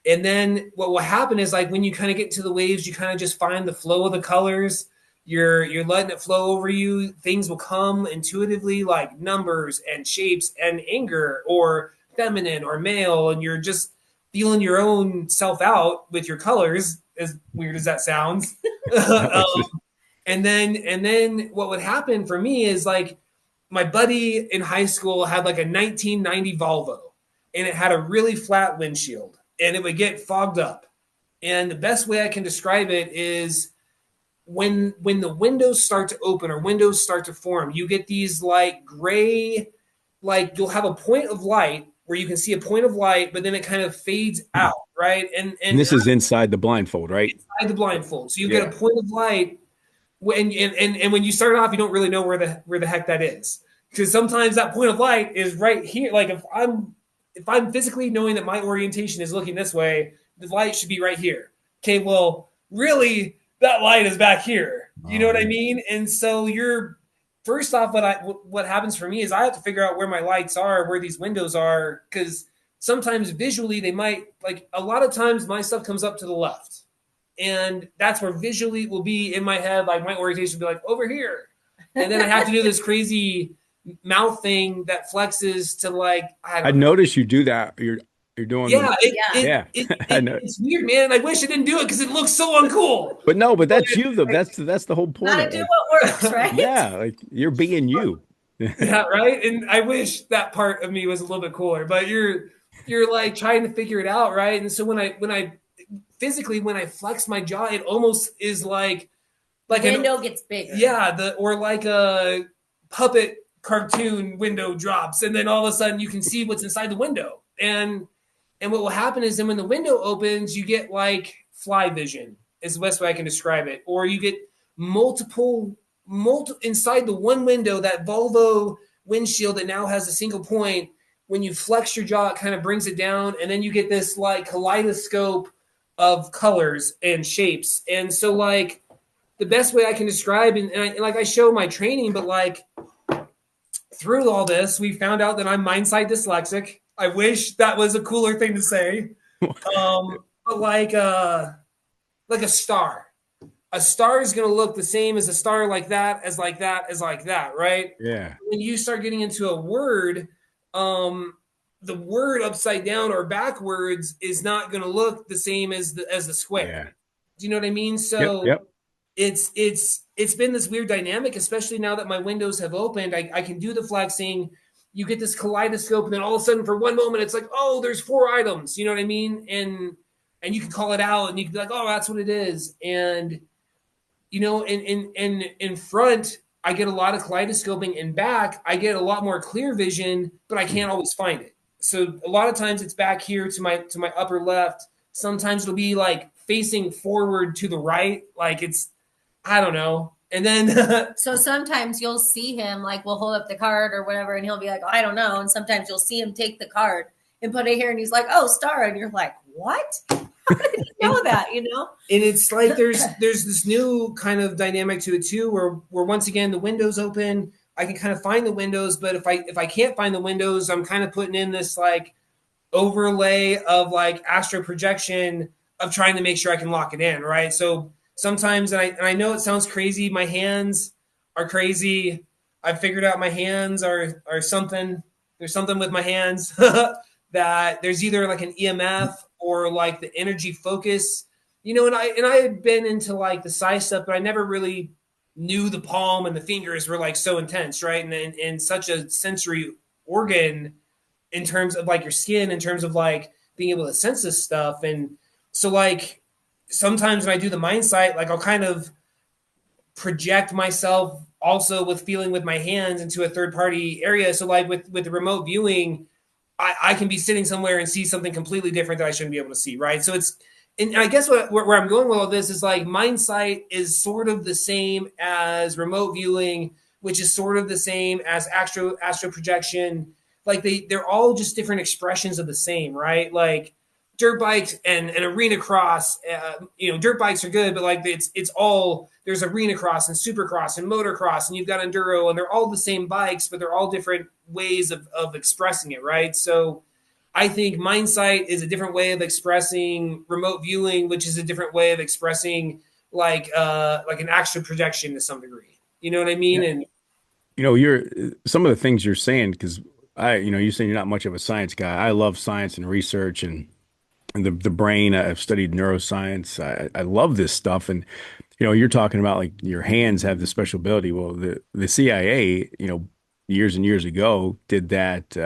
And then what will happen is like when you kind of get to the waves, you kind of just find the flow of the colors. You're letting it flow over you. Things will come intuitively, like numbers and shapes and anger or feminine or male, and you're just feeling your own self out with your colors, as weird as that sounds. um, and then what would happen for me is like my buddy in high school had like a 1990 Volvo, and it had a really flat windshield, and it would get fogged up. And the best way I can describe it is when the windows start to open or windows start to form, you get these like gray, like you'll have a point of light where you can see a point of light, but then it kind of fades out, right? And this is inside the blindfold, right? Inside the blindfold. So you Yeah. get a point of light and when you start off, you don't really know where the heck that is. Because sometimes that point of light is right here. Like if I'm physically knowing that my orientation is looking this way, the light should be right here. Okay, well, really, that light is back here. You know what I mean? And so you're first off, what happens for me is I have to figure out where my lights are, where these windows are, because sometimes visually they might like a lot of times my stuff comes up to the left. And that's where visually it will be in my head, like my orientation will be like over here. And then I have to do this crazy mouth thing that flexes to like I know. noticed you do that. You're doing Yeah, yeah. I know. it's weird, man. I wish I didn't do it because it looks so uncool. But that's you though. That's the whole point Gotta of do it. what works, right? Yeah, like you're being you. Yeah, right. And I wish that part of me was a little bit cooler, but you're like trying to figure it out, right? And so when I physically when I flex my jaw, it almost is like the window gets bigger. Yeah, or like a puppet cartoon window drops, and then all of a sudden you can see what's inside the window. And what will happen is then when the window opens, you get like fly vision is the best way I can describe it. Or you get multiple inside the one window, that Volvo windshield that now has a single point. When you flex your jaw, it kind of brings it down, and then you get this like kaleidoscope of colors and shapes. And so like the best way I can describe, and I show my training, but like through all this, we found out that I'm mindsight dyslexic. I wish that was a cooler thing to say. But like a star. A star is going to look the same as a star like that, as like that, as like that, right? Yeah. When you start getting into a word, the word upside down or backwards is not going to look the same as the square. Yeah. Do you know what I mean? So Yep. it's been this weird dynamic, especially now that my windows have opened. I can do the flexing. You get this kaleidoscope, and then all of a sudden, for one moment, it's like, oh, there's 4 items. You know what I mean? And you can call it out, and you can be like, oh, that's what it is. And you know, in front, I get a lot of kaleidoscoping, and back, I get a lot more clear vision, but I can't always find it. So a lot of times it's back here to my upper left. Sometimes it'll be like facing forward to the right, like it's, I don't know. And then so sometimes you'll see him, like we'll hold up the card or whatever, and he'll be like, oh, I don't know. And sometimes you'll see him take the card and put it here, and he's like, oh, star. And you're like, what? How did you know that, you know? And it's like there's this new kind of dynamic to it too, where once again the window's open. I can kind of find the windows, but if I can't find the windows, I'm kind of putting in this like overlay of like astral projection of trying to make sure I can lock it in, right? So sometimes, and I know it sounds crazy, my hands are crazy. I've figured out my hands are something. There's something with my hands that there's either like an EMF or like the energy focus, you know. And I had been into like the psi stuff, but I never really knew the palm and the fingers were like so intense, right? And such a sensory organ in terms of like your skin, in terms of like being able to sense this stuff. And so like sometimes when I do the mind sight, like I'll kind of project myself also with feeling with my hands into a third party area. So like with the remote viewing, I can be sitting somewhere and see something completely different that I shouldn't be able to see, right? So it's, and I guess where I'm going with all this is like mind sight is sort of the same as remote viewing, which is sort of the same as astro projection. Like they're all just different expressions of the same, right? Like dirt bikes and arena cross, you know, dirt bikes are good, but like it's all, there's arena cross and supercross and motocross, and you've got enduro, and they're all the same bikes, but they're all different ways of expressing it, right? So I think mind sight is a different way of expressing remote viewing, which is a different way of expressing like an astral projection to some degree. You know what I mean? Yeah. And you know, some of the things you're saying, because you're saying you're not much of a science guy. I love science and research and the brain. I've studied neuroscience. I love this stuff. And, you know, you're talking about like your hands have this special ability. Well, the CIA, you know, years and years ago did that.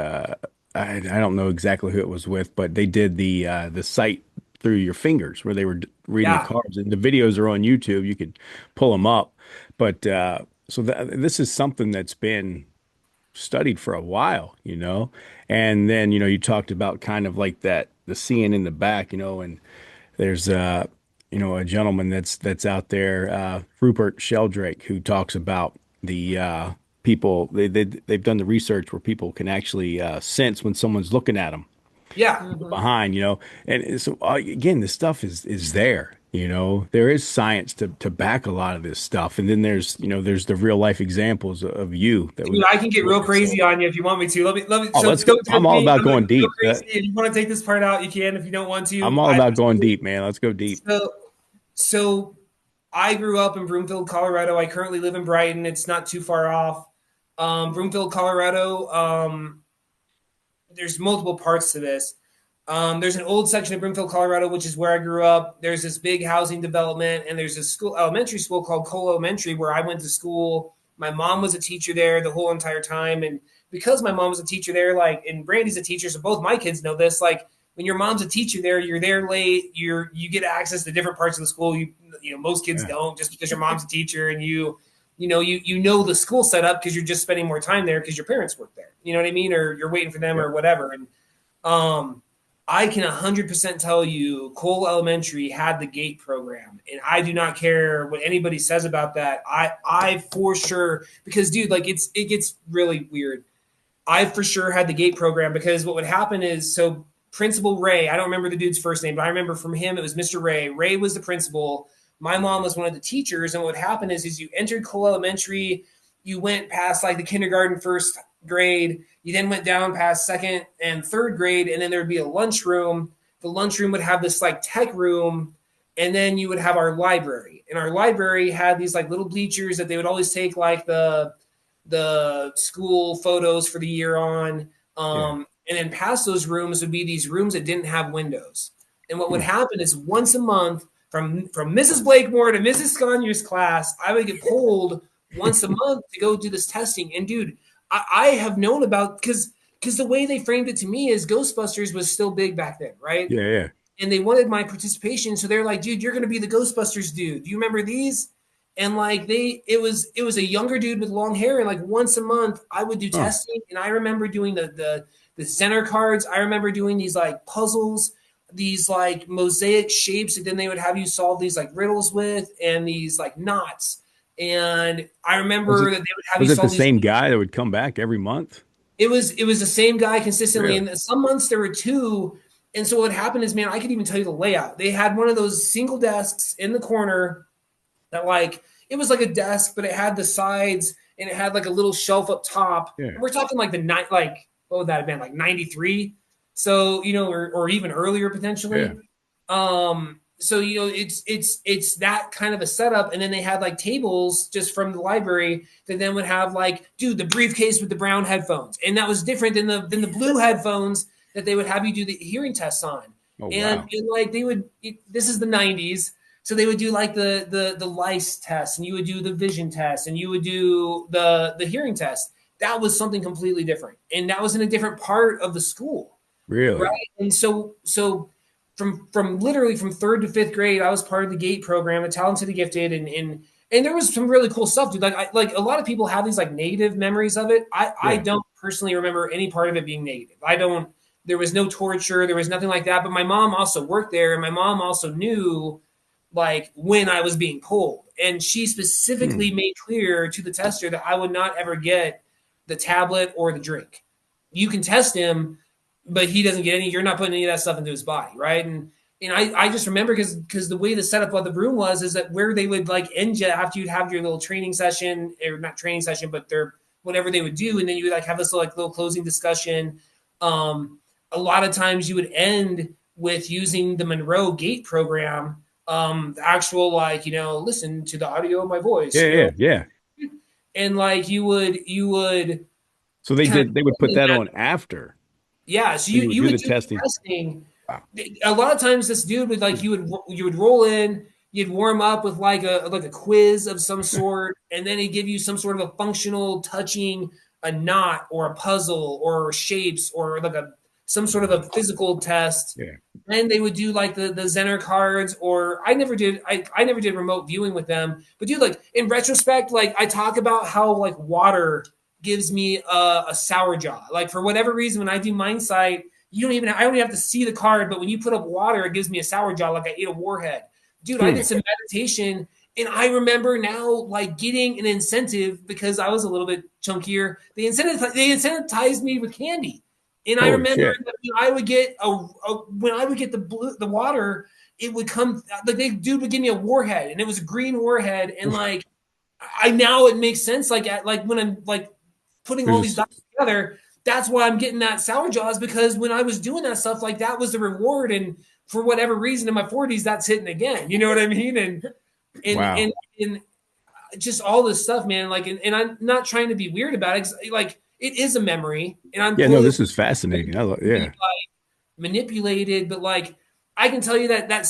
I don't know exactly who it was with, but they did the sight through your fingers where they were reading the cards, and the videos are on YouTube. You could pull them up. But so this is something that's been studied for a while, you know. And then, you know, you talked about kind of like that, the seeing in the back, you know, and there's you know, a gentleman that's out there, Rupert Sheldrake, who talks about the people they've done the research where people can actually sense when someone's looking at them behind, you know. And so again, this stuff is there, you know. There is science to back a lot of this stuff, and then there's, you know, there's the real life examples of you that dude, I can get real crazy on you if you want me to. Let me oh, let's go. I'm all about going deep. If you want to take this part out, you can. If you don't want to, I'm all about going deep, man. Let's go deep. So I grew up in Broomfield, Colorado. I currently live in Brighton. It's not too far off. Broomfield, Colorado, there's multiple parts to this. There's an old section of Broomfield, Colorado, which is where I grew up. There's this big housing development, and there's a elementary school called Cole Elementary where I went to school. My mom was a teacher there the whole entire time. And because my mom was a teacher there, like, and Brandy's a teacher, so both my kids know this, like, when your mom's a teacher there, you're there late, you get access to different parts of the school. Most kids don't, just because your mom's a teacher and you know the school setup because you're just spending more time there because your parents work there. You know what I mean? Or you're waiting for them or whatever. And I can 100% tell you Cole Elementary had the GATE program, and I do not care what anybody says about that. I for sure, because dude, like it gets really weird. I for sure had the GATE program because what would happen is, so Principal Ray, I don't remember the dude's first name, but I remember from him it was Mr. Ray. Ray was the principal. My mom was one of the teachers, and what would happen is you entered Cole Elementary, you went past like the kindergarten, first grade, you then went down past second and third grade, and then there would be a lunchroom. The lunchroom would have this like tech room, and then you would have our library. And our library had these like little bleachers that they would always take like the school photos for the year on. And then past those rooms would be these rooms that didn't have windows. And what would happen is once a month from Mrs. Blakemore to Mrs. Sconyer's class, I would get pulled once a month to go do this testing. And dude, I have known about, because the way they framed it to me is Ghostbusters was still big back then, right? Yeah. And they wanted my participation. So they're like, dude, you're going to be the Ghostbusters dude. Do you remember these? And like it was a younger dude with long hair. And like once a month I would do testing. And I remember doing the center cards. I remember doing these like puzzles, these like mosaic shapes that then they would have you solve these like riddles with, and these like knots. And I remember that they would have you solve the same guy that would come back every month? It was the same guy consistently. Really? And some months there were two. And so what happened is, man, I could even tell you the layout. They had one of those single desks in the corner that like, it was like a desk, but it had the sides and it had like a little shelf up top. Yeah. And we're talking like what would that have been? Like 93. So, or even earlier potentially. Yeah. So, it's that kind of a setup. And then they had like tables just from the library that then would have like, dude, the briefcase with the brown headphones. And that was different than the blue headphones that they would have you do the hearing tests on. Oh, and like this is the 90s. So they would do like the lice test, and you would do the vision test, and you would do the hearing test. That was something completely different. And that was in a different part of the school. Really? Right. And so from literally from third to fifth grade, I was part of the GATE program, the Talent to the Gifted, and there was some really cool stuff, dude. Like a lot of people have these like negative memories of it. I don't personally remember any part of it being negative. There was no torture, there was nothing like that. But my mom also worked there, and my mom also knew like when I was being pulled, and she specifically made clear to the tester that I would not ever get the tablet or the drink. You can test him, but he doesn't get any. You're not putting any of that stuff into his body, right? And I just remember because the way the setup of the room is that where they would like end you after you'd have your little training session, or not training session, but their whatever they would do, and then you would like have this little closing discussion. A lot of times you would end with using the Monroe GATE program, the actual listen to the audio of my voice. Yeah. And like you would. So they would put that on after. Yeah, so you would do the testing. Wow. A lot of times this dude would like you would roll in, you'd warm up with like a quiz of some sort, and then he'd give you some sort of a functional touching a knot or a puzzle or shapes or like some sort of a physical test. Yeah. Then they would do like the Zener cards, or I never did remote viewing with them. But dude, like in retrospect, like I talk about how like water gives me a sour jaw. Like for whatever reason, when I do Mindsight, I don't even have to see the card, but when you put up water, it gives me a sour jaw, like I ate a warhead. Dude, I did some meditation, and I remember now like getting an incentive because I was a little bit chunkier. They incentivized me with candy. And I remember that when I would get the water, it would come like dude would give me a warhead, and it was a green warhead, and like it makes sense. Like when I'm like putting all these dots together, that's why I'm getting that sour jaws, because when I was doing that stuff, like that was the reward, and for whatever reason in my 40s, that's hitting again. You know what I mean? And just all this stuff, man. Like, and I'm not trying to be weird about it. Like, it is a memory, and I'm this is fascinating. Like, manipulated, but like I can tell you that the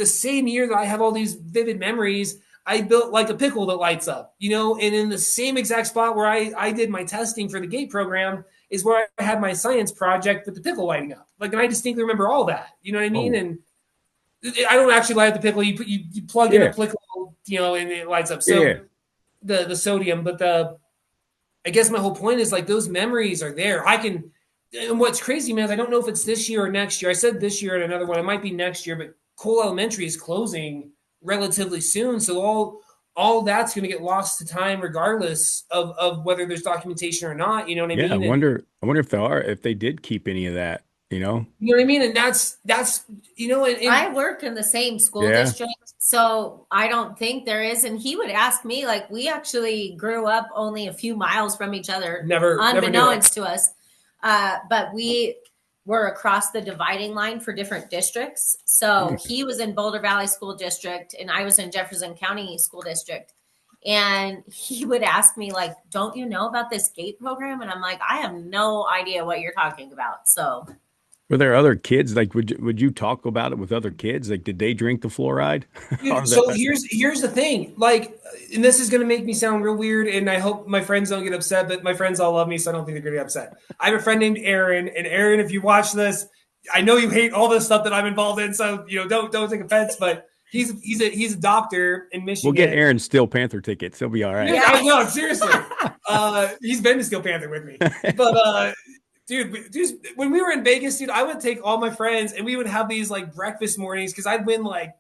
same year that I have all these vivid memories, I built like a pickle that lights up, you know, and in the same exact spot where I did my testing for the gate program is where I had my science project with the pickle lighting up. Like, and I distinctly remember all that, you know what I mean? Oh, And I don't actually light up the pickle. You plug in a yeah, pickle, you know, and it lights up. yeah. So the sodium, but I guess my whole point is like those memories are there. And what's crazy, man, is I don't know if it's this year or next year. I said this year and another one. It might be next year, but Cole Elementary is closing relatively soon. So all that's going to get lost to time regardless of whether there's documentation or not. You know what I Yeah, mean? And I wonder if they did keep any of that, you know? you know what I mean? And that's, you know, and I work in the same school Yeah. district, so I don't think there is. And he would ask me, like, we actually grew up only a few miles from each other, never knew it. unbeknownst to us. But we were across the dividing line for different districts. So he was in Boulder Valley School District, and I was in Jefferson County School District. And he would ask me, like, don't you know about this GATE program? And I'm like, I have no idea what you're talking about. So Were there other kids? Like, would you talk about it with other kids? Like, did they drink the fluoride? Or Dude, so that, here's the thing. Like, and this is gonna make me sound real weird, and I hope my friends don't get upset, but my friends all love me, so I don't think they're gonna get upset. I have a friend named Aaron, and Aaron, if you watch this, I know you hate all this stuff that I'm involved in, so you know, don't take offense, but he's a doctor in Michigan. we'll get Aaron Steel Panther tickets. He'll be all right. Yeah, I know, seriously. He's been to Steel Panther with me. But dude, when we were in Vegas, dude, I would take all my friends and we would have these like breakfast mornings because I'd win like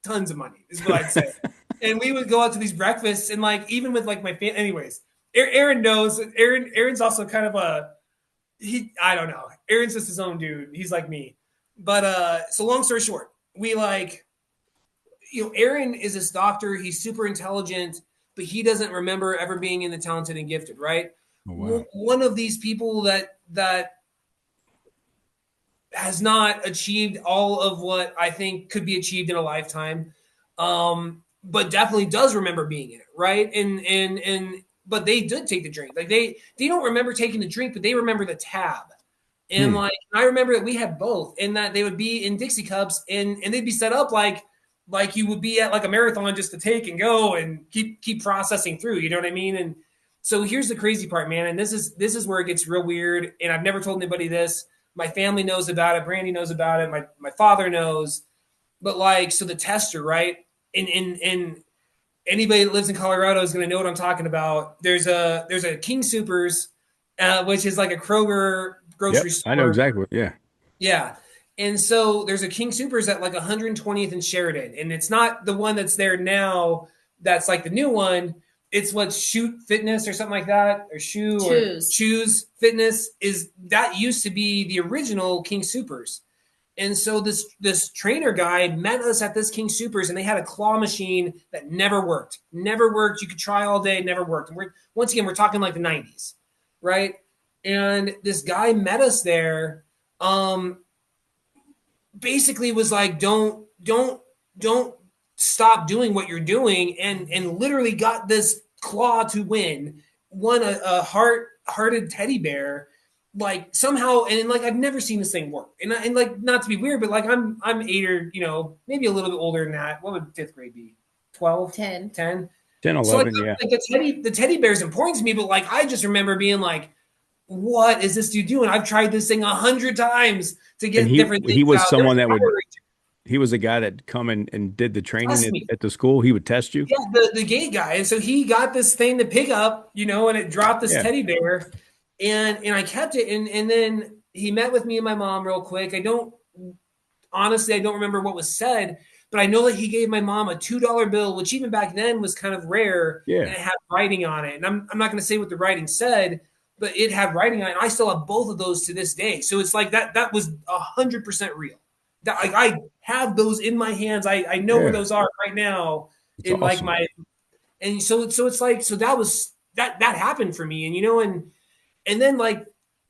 tons of money, is what I'd say. And we would go out to these breakfasts and like even with like my family. Anyways, Aaron knows. Aaron's also kind of I don't know. Aaron's just his own dude. He's like me. But so long story short, we like, you know, Aaron is this doctor. He's super intelligent, but he doesn't remember ever being in the talented and gifted, right? Oh, wow. One of these people that has not achieved all of what I think could be achieved in a lifetime, but definitely does remember being in it, right? And but they did take the drink. Like they don't remember taking the drink, but they remember the tab. And like I remember that we had both, and that they would be in Dixie cups, and they'd be set up like you would be at like a marathon just to take and go and keep processing through. You know what I mean? And so here's the crazy part, man. And this is where it gets real weird. And I've never told anybody this. My family knows about it. Brandy knows about it. My father knows. But like, so the tester, right? And anybody that lives in Colorado is going to know what I'm talking about. There's a King Soopers, which is like a Kroger grocery store. I know exactly. Yeah. Yeah. And so there's a King Soopers at like 120th and Sheridan. And it's not the one that's there now. That's like the new one. It's what Shoot Fitness or something like that, or Choose Fitness is that used to be the original King Soopers. And so this trainer guy met us at this King Soopers, and they had a claw machine that never worked. Never worked. You could try all day, never worked. And once again, we're talking like the 90s, right? And this guy met us there. Basically was like, don't stop doing what you're doing, and literally got this claw to won a hearted teddy bear, like somehow. And like I've never seen this thing work, and like, not to be weird, but like I'm 8 or, you know, maybe a little bit older than that. What would 5th grade be? 12 10 10 11. So like, Yeah, like the teddy bear is important to me, but like I just remember being like, what is this dude doing? I've tried this thing 100 times to get different things. He was out. someone that would. He was a guy that come and did the training at the school. He would test you. Yeah, the gate guy. And so he got this thing to pick up, you know, and it dropped this teddy bear, and I kept it. And then he met with me and my mom real quick. I don't remember what was said, but I know that he gave my mom a $2 bill, which even back then was kind of rare. Yeah. And it had writing on it. And I'm not going to say what the writing said, but it had writing on it. And I still have both of those to this day. So it's like that was 100% real. That, like, I have those in my hands. I know where those are right now. It's in awesome. Like and so it's like, so that happened for me. And, you know, and then like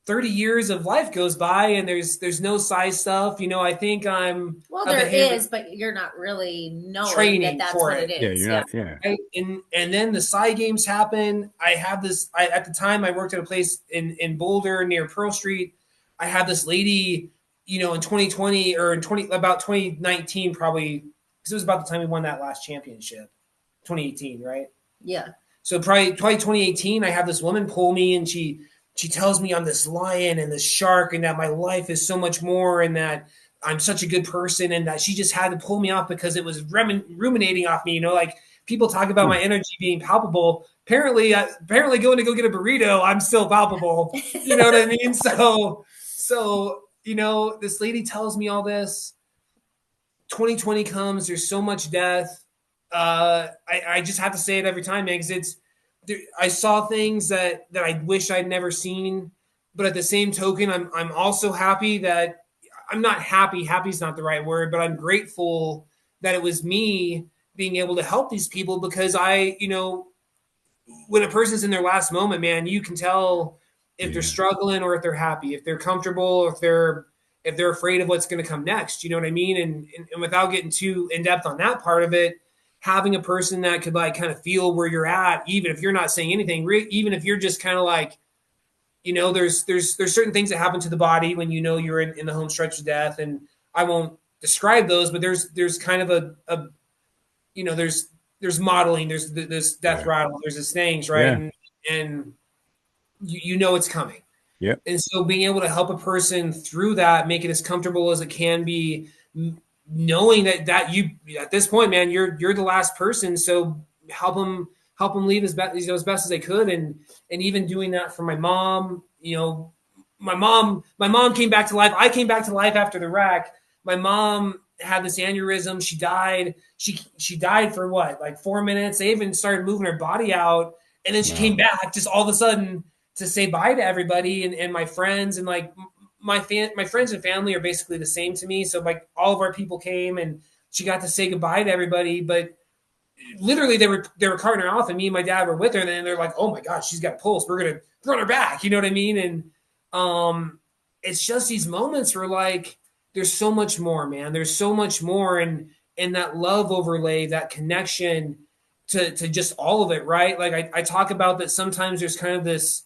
30 years of life goes by, and there's no size stuff. You know, I think I'm there is, but you're not really knowing that that's what it is. Yeah, you're not. Yeah. Right? And then the PSI Games happen. I have this. At the time, I worked at a place in Boulder near Pearl Street. I had this lady, you know, in 2020 or about 2019, probably, because it was about the time we won that last championship. 2018, right? Yeah. So probably 2018, I have this woman pull me, and she tells me I'm this lion and this shark, and that my life is so much more, and that I'm such a good person, and that she just had to pull me off because it was ruminating off me. Like people talk about my energy being palpable. Apparently going to go get a burrito, I'm still palpable. You know what I mean? So this lady tells me all this. 2020 comes. There's so much death. I just have to say it every time, man, because I saw things that I wish I'd never seen, but at the same token, I'm also happy that I'm not happy. Happy is not the right word, but I'm grateful that it was me being able to help these people, because when a person's in their last moment, man, you can tell if they're struggling or if they're happy, if they're comfortable, or if they're afraid of what's going to come next. You know what I mean? And without getting too in depth on that part of it, having a person that could like kind of feel where you're at, even if you're not saying anything, even if you're just kind of like, there's certain things that happen to the body when you're in the home stretch of death, and I won't describe those, but there's kind of a there's modeling, there's this death rattle, there's this things, right? And it's coming. Yep. And so being able to help a person through that, make it as comfortable as it can be, knowing that you at this point, man, you're the last person. So help them leave as best as they could. And even doing that for my mom, my mom came back to life. I came back to life after the wreck. My mom had this aneurysm. She died. She died for what, like 4 minutes. They even started moving her body out. And then she came back just all of a sudden to say bye to everybody and my friends, and like my friends and family are basically the same to me. So like all of our people came, and she got to say goodbye to everybody. But literally they were carting her off, and me and my dad were with her. And then they're like, "Oh my gosh, she's got a pulse. We're gonna run her back." You know what I mean? And it's just these moments where like there's so much more, man. There's so much more, and that love overlay, that connection to just all of it, right? Like I talk about that sometimes there's kind of this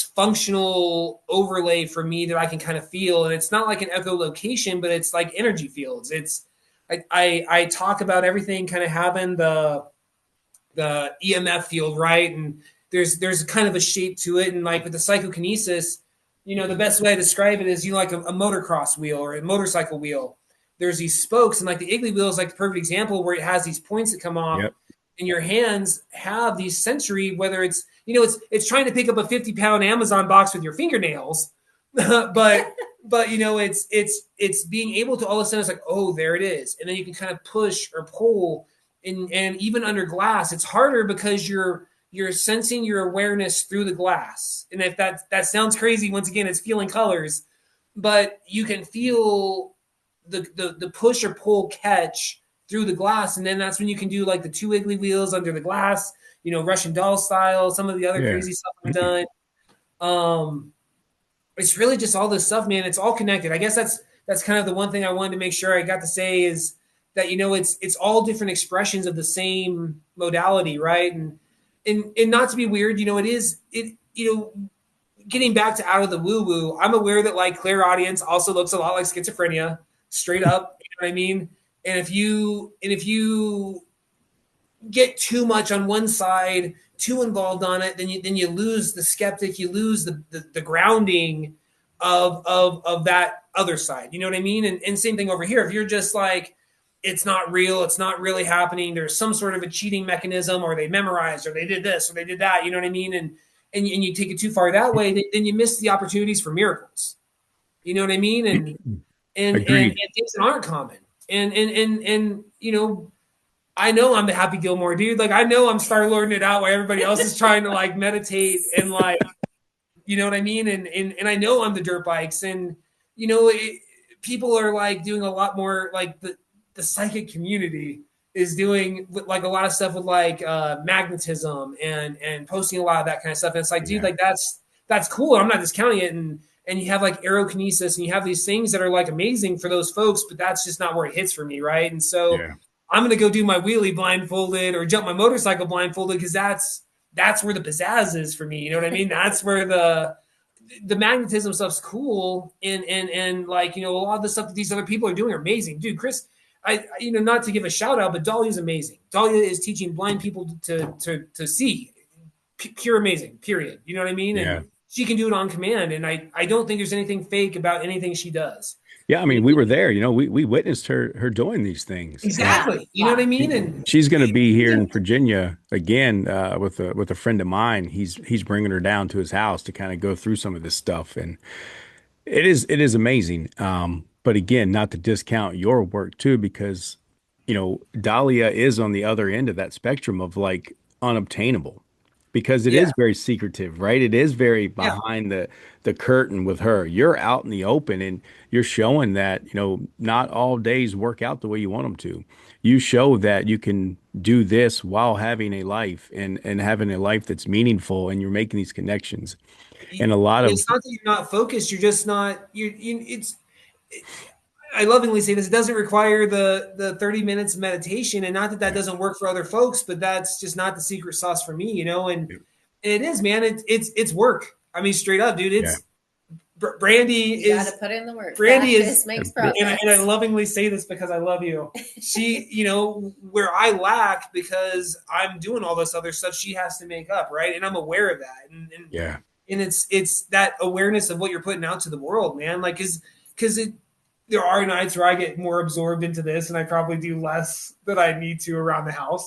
functional overlay for me that I can kind of feel. And it's not like an echolocation, but it's like energy fields. I talk about everything kind of having the EMF field, right? And there's kind of a shape to it. And like with the psychokinesis, the best way to describe it is, like a motocross wheel or a motorcycle wheel. There's these spokes, and like the Igley wheel is like the perfect example, where it has these points that come off. Yep. And your hands have these sensory, whether it's, it's trying to pick up a 50-pound Amazon box with your fingernails, but it's being able to all of a sudden, it's like, oh, there it is. And then you can kind of push or pull, and even under glass, it's harder because you're sensing your awareness through the glass. And if that sounds crazy, once again, it's feeling colors, but you can feel the push or pull catch through the glass. And then that's when you can do like the 2 Igley wheels under the glass, Russian doll style, some of the other crazy stuff I've done. It's really just all this stuff, man. It's all connected. I guess that's kind of the one thing I wanted to make sure I got to say is that, it's all different expressions of the same modality. Right. And not to be weird, getting back to out of the woo woo, I'm aware that like clairaudience also looks a lot like schizophrenia, straight up. You know what I mean? And if you get too much on one side, too involved on it, then you lose the skeptic, you lose the grounding of that other side. You know what I mean? And same thing over here. If you're just like, it's not real, it's not really happening, there's some sort of a cheating mechanism, or they memorized, or they did this, or they did that. You know what I mean? And you take it too far that way, then you miss the opportunities for miracles. You know what I mean? And things that aren't common. And I know I'm the Happy Gilmore dude. Like I know I'm Star-Lording it out while everybody else is trying to like meditate and like, you know what I mean? And I know I'm the dirt bikes, and people are like doing a lot more, like the psychic community is doing like a lot of stuff with like magnetism and posting a lot of that kind of stuff. And it's like, dude, like that's cool. I'm not discounting it. And you have like aerokinesis, and you have these things that are like amazing for those folks, but that's just not where it hits for me. Right. And so I'm going to go do my wheelie blindfolded or jump my motorcycle blindfolded, because that's where the pizzazz is for me. You know what I mean? That's where the magnetism stuff's cool. And like, a lot of the stuff that these other people are doing are amazing. Dude, Chris, not to give a shout out, but Dahlia is amazing. Dahlia is teaching blind people to see. Pure amazing, period. You know what I mean? And Yeah. she can do it on command. And I don't think there's anything fake about anything she does. Yeah, I You mean, we know? were there, we witnessed her doing these things. And Yeah. Exactly. You know Yeah. what I mean? And she's going to be here in Virginia again with a friend of mine. He's bringing her down to his house to kind of go through some of this stuff, and it is amazing. But again, not to discount your work too, because Dahlia is on the other end of that spectrum of like unobtainable, because it yeah, is very secretive, right? It is very yeah. behind the curtain with her. You're out in the open and you're showing that, not all days work out the way you want them to. You show that you can do this while having a life and having a life that's meaningful, and you're making these connections. And a lot of It's not that you're not focused. You're just not. It's. I lovingly say this. It doesn't require the 30 minutes of meditation, and not that that yeah, doesn't work for other folks, but that's just not the secret sauce for me. And it is, man. It's work. I mean, straight up, dude. yeah. It's Brandy You got is to put in the work. Brandy Practice is, makes and I progress. lovingly say this because I love you. She, where I lack because I'm doing all this other stuff, she has to make up, right? And I'm aware of that, Yeah. and it's that awareness of what you're putting out to the world, man. Like, because there are nights where I get more absorbed into this, and I probably do less than I need to around the house.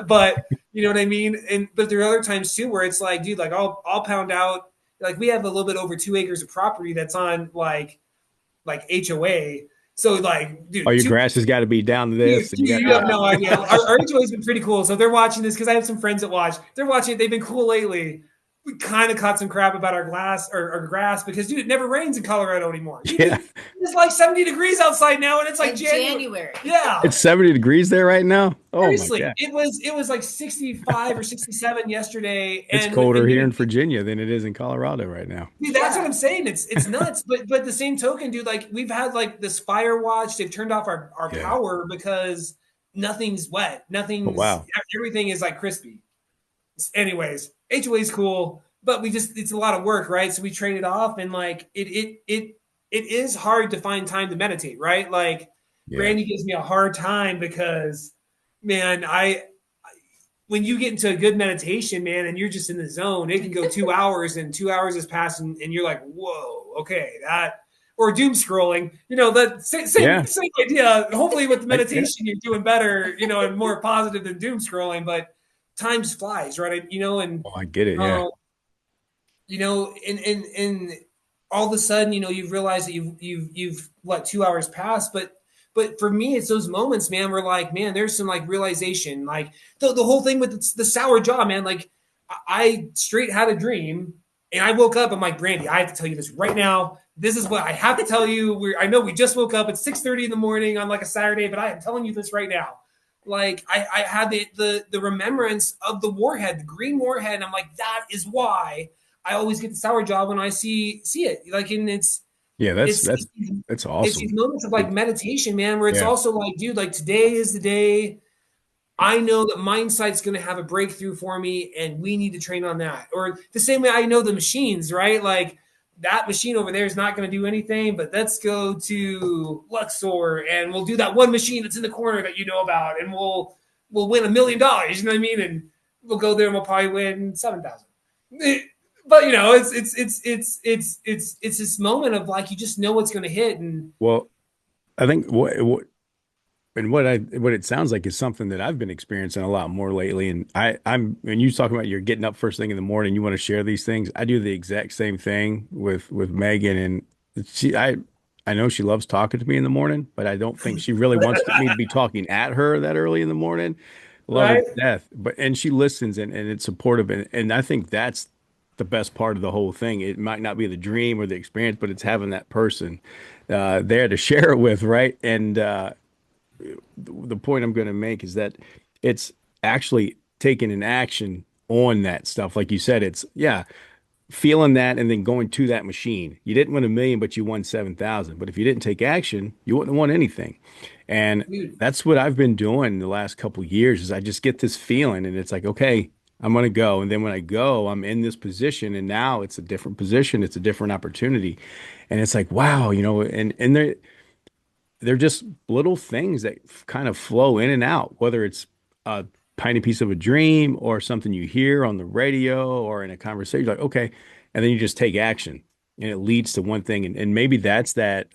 But you know what I mean. And but there are other times too where it's like, dude, like I'll pound out. Like we have a little bit over 2 acres of property that's on like HOA. So like, Oh, dude, your two, grass has got to be down to dude, this, and you got you have yeah, no Oh idea. gosh. Our HOA has been pretty cool. So if they're watching this, because I have some friends that watch. They're watching it. They've been cool lately. We kind of caught some crap about our glass or our grass because, dude, it never rains in Colorado anymore. Dude, yeah. it's like 70 degrees outside now, and it's like In January. January. Yeah. It's 70 degrees there right now. Oh my Seriously, God. it was like 65 or 67 yesterday, It's and colder here dude, in Virginia than it is in Colorado right now. that's what Yeah. I'm saying. It's nuts. But the same token, dude, like we've had like this fire watch. They've turned off our Yeah. power because nothing's wet. Oh, Nothing's wow. everything is like crispy. Anyways, HOA is cool, but it's a lot of work, right? So we trade it off, and like it is hard to find time to meditate, right? Like Yeah. Brandy gives me a hard time because, man, when you get into a good meditation, man, and you're just in the zone, it can go 2 hours and 2 hours has passed, and you're like, whoa, okay, that or doom scrolling, that Yeah. same idea. Hopefully, with the Yeah. meditation, you're doing better, and more positive than doom scrolling. But time flies, right? And Oh, I get it. Yeah. uh, and all of a sudden, you've realized that you've let 2 hours pass, but for me, it's those moments, man, where like, man, there's some like realization, like the whole thing with the sour jaw, man. Like I straight had a dream, and I woke up. I'm like, Brandy, I have to tell you this right now. This is what I have to tell you. I know we just woke up at 6:30 in the morning on like a Saturday, but I am telling you this right now. Like I had the remembrance of the warhead, the green warhead, and I'm like, that is why I always get the sour jaw when I see it. Like, and Yeah. That's it's that's that's it's these awesome. moments of like meditation, man, where it's Yeah. also like, dude, like today is the day. I know that Mindsight's going to have a breakthrough for me, and we need to train on that. Or the same way I know the machines, right? Like that machine over there is not going to do anything, but let's go to Luxor and we'll do that one machine that's in the corner that you know about, and we'll win $1 million. You know what I mean? And we'll go there and we'll probably win 7,000. But it's this moment of like you just know what's going to hit, and Well, I think what it sounds like is something that I've been experiencing a lot more lately. And I'm when you talking about you're getting up first thing in the morning, you want to share these things. I do the exact same thing with Megan, and I know she loves talking to me in the morning, but I don't think she really wants me to be talking at her that early in the morning. Love her right? to death, and she listens, and it's supportive, and I think that's the best part of the whole thing. It might not be the dream or the experience, but it's having that person there to share it with, right? And the point I'm going to make is that it's actually taking an action on that stuff. Like you said, it's yeah, feeling that and then going to that machine. You didn't win 1 million, but you won 7,000. But if you didn't take action, you wouldn't have won anything. And Dude, that's what I've been doing the last couple of years is I just get this feeling and it's like, okay, I'm going to go. And then when I go, I'm in this position and now it's a different position. It's a different opportunity. And it's like, wow, and there, they're just little things that kind of flow in and out, whether it's a tiny piece of a dream or something you hear on the radio or in a conversation, like, okay, and then you just take action and it leads to one thing. And maybe that's that,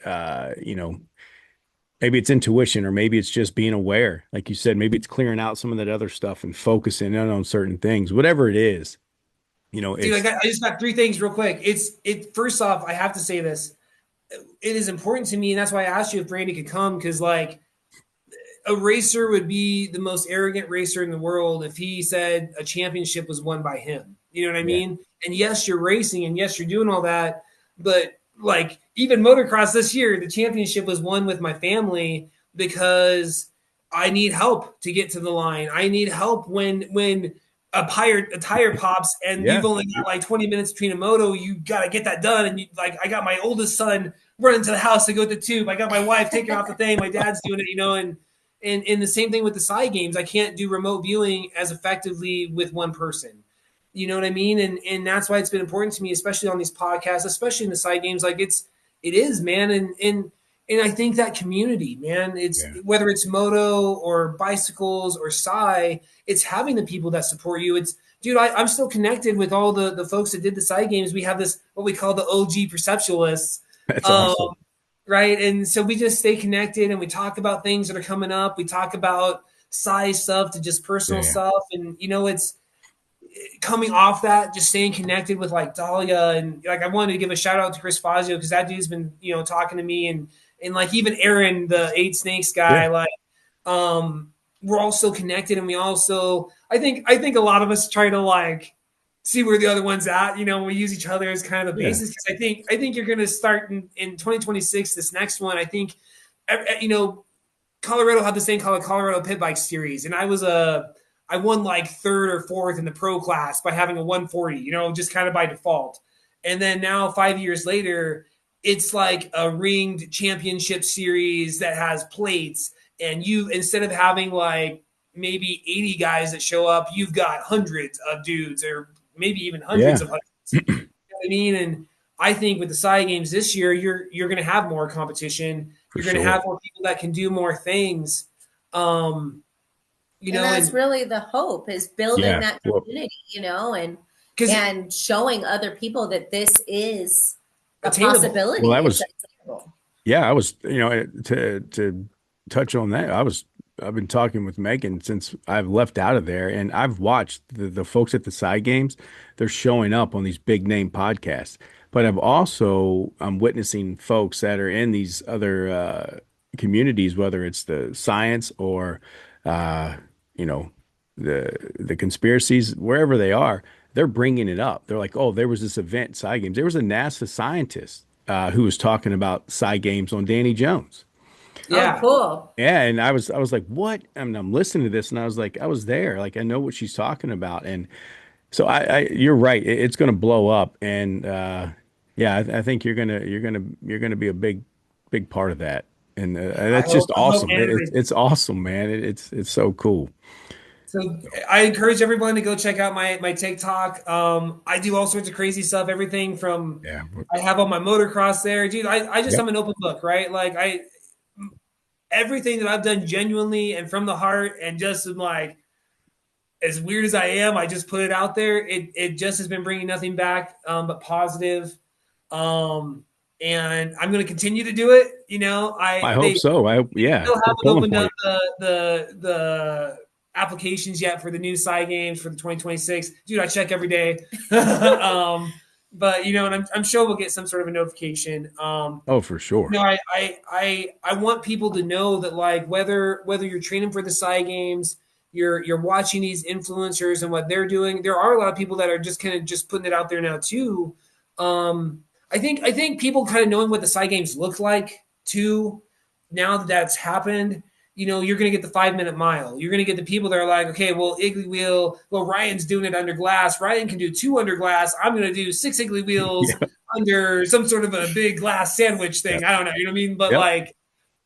maybe it's intuition or maybe it's just being aware. Like you said, maybe it's clearing out some of that other stuff and focusing in on certain things, whatever it is, Dude, it's, I just got 3 things real quick. First off, I have to say this. It is important to me, and that's why I asked you if Brandy could come, because like a racer would be the most arrogant racer in the world if he said a championship was won by him. You know what I yeah, mean? And yes, you're racing, and yes, you're doing all that, but like even motocross this year, the championship was won with my family because I need help to get to the line. I need help when a tire pops and yeah, you've only got like 20 minutes between a moto. You got to get that done. And like I got my oldest son running to the house to go to the tube. I got my wife taking off the thing. My dad's doing it, and the same thing with the side games. I can't do remote viewing as effectively with one person. You know what I mean? And that's why it's been important to me, especially on these podcasts, especially in the side games. Like it is, man. And I think that community, man, it's yeah, whether it's moto or bicycles or sci, it's having the people that support you. It's dude, I'm still connected with all the folks that did the side games. We have this what we call the OG perceptualists. that's Um, awesome. right? And so we just stay connected and we talk about things that are coming up. We talk about size stuff to just personal Yeah, stuff. And, it's coming off that, just staying connected with like Dahlia. And like, I wanted to give a shout out to Chris Fazio because that dude's been, talking to me and like even Aaron, the Eight Snakes yeah, guy, like, we're all so connected. And we also, I think a lot of us try to like, see where the other one's at. We use each other as kind of the yeah, basis because I think you're going to start in 2026. This next one, I think, Colorado had the same Colorado Pit Bike Series, and I won like third or fourth in the pro class by having a 140. Just kind of by default. And then now 5 years later, it's like a ringed championship series that has plates, and you instead of having like maybe 80 guys that show up, you've got hundreds of dudes or maybe even hundreds yeah. of hundreds. You know what I mean? And I think with the side games this year, you're going to have more competition. For You're going to have sure. more people that can do more things. Um, And that's and really the hope, is building Yeah. that Well, community, because and showing other people that this is a attainable. well, possibility. that It's was, attainable. yeah, I was, to touch on that, I've been talking with Megan since I've left out of there, and I've watched the folks at the side games. They're showing up on these big name podcasts, but I'm witnessing folks that are in these other communities, whether it's the science or, you know, the conspiracies, wherever they are, they're bringing it up. They're like, oh, there was this event, side games. There was a NASA scientist who was talking about side games on Danny Jones. Oh, Yeah, cool. Yeah, and I was like, what? And I'm listening to this, and I was like, I was there. Like, I know what she's talking about, and so you're right. It's going to blow up, and yeah, I think you're gonna be a big part of that, and that's just I hope awesome. Android. It's awesome, man. It's so cool. So I encourage everyone to go check out my TikTok. I do all sorts of crazy stuff. Everything from Yeah, I have all my motocross there, dude. I just yep, I'm an open book, right? Like everything that I've done genuinely and from the heart, and just am like as weird as I am, I just put it out there. It just has been bringing nothing back but positive. Um, and I'm going to continue to do it. I I hope they so. Yeah, still we're haven't pulling opened for up you. the applications yet for the new side games for the 2026. Dude, I check every day. But and I'm sure we'll get some sort of a notification. Oh, for sure. I want people to know that like whether you're training for the side games, you're watching these influencers and what they're doing. There are a lot of people that are just kind of just putting it out there now too. I think people kind of knowing what the side games look like too. Now that that's happened, you're going to get the 5 minute mile. You're going to get the people that are like, okay, well, Igley wheel, well, Ryan's doing it under glass. Ryan can do 2 under glass. I'm going to do 6 Igley wheels Yeah, under some sort of a big glass sandwich thing. yep, I don't know. You know what I mean? But yep. like,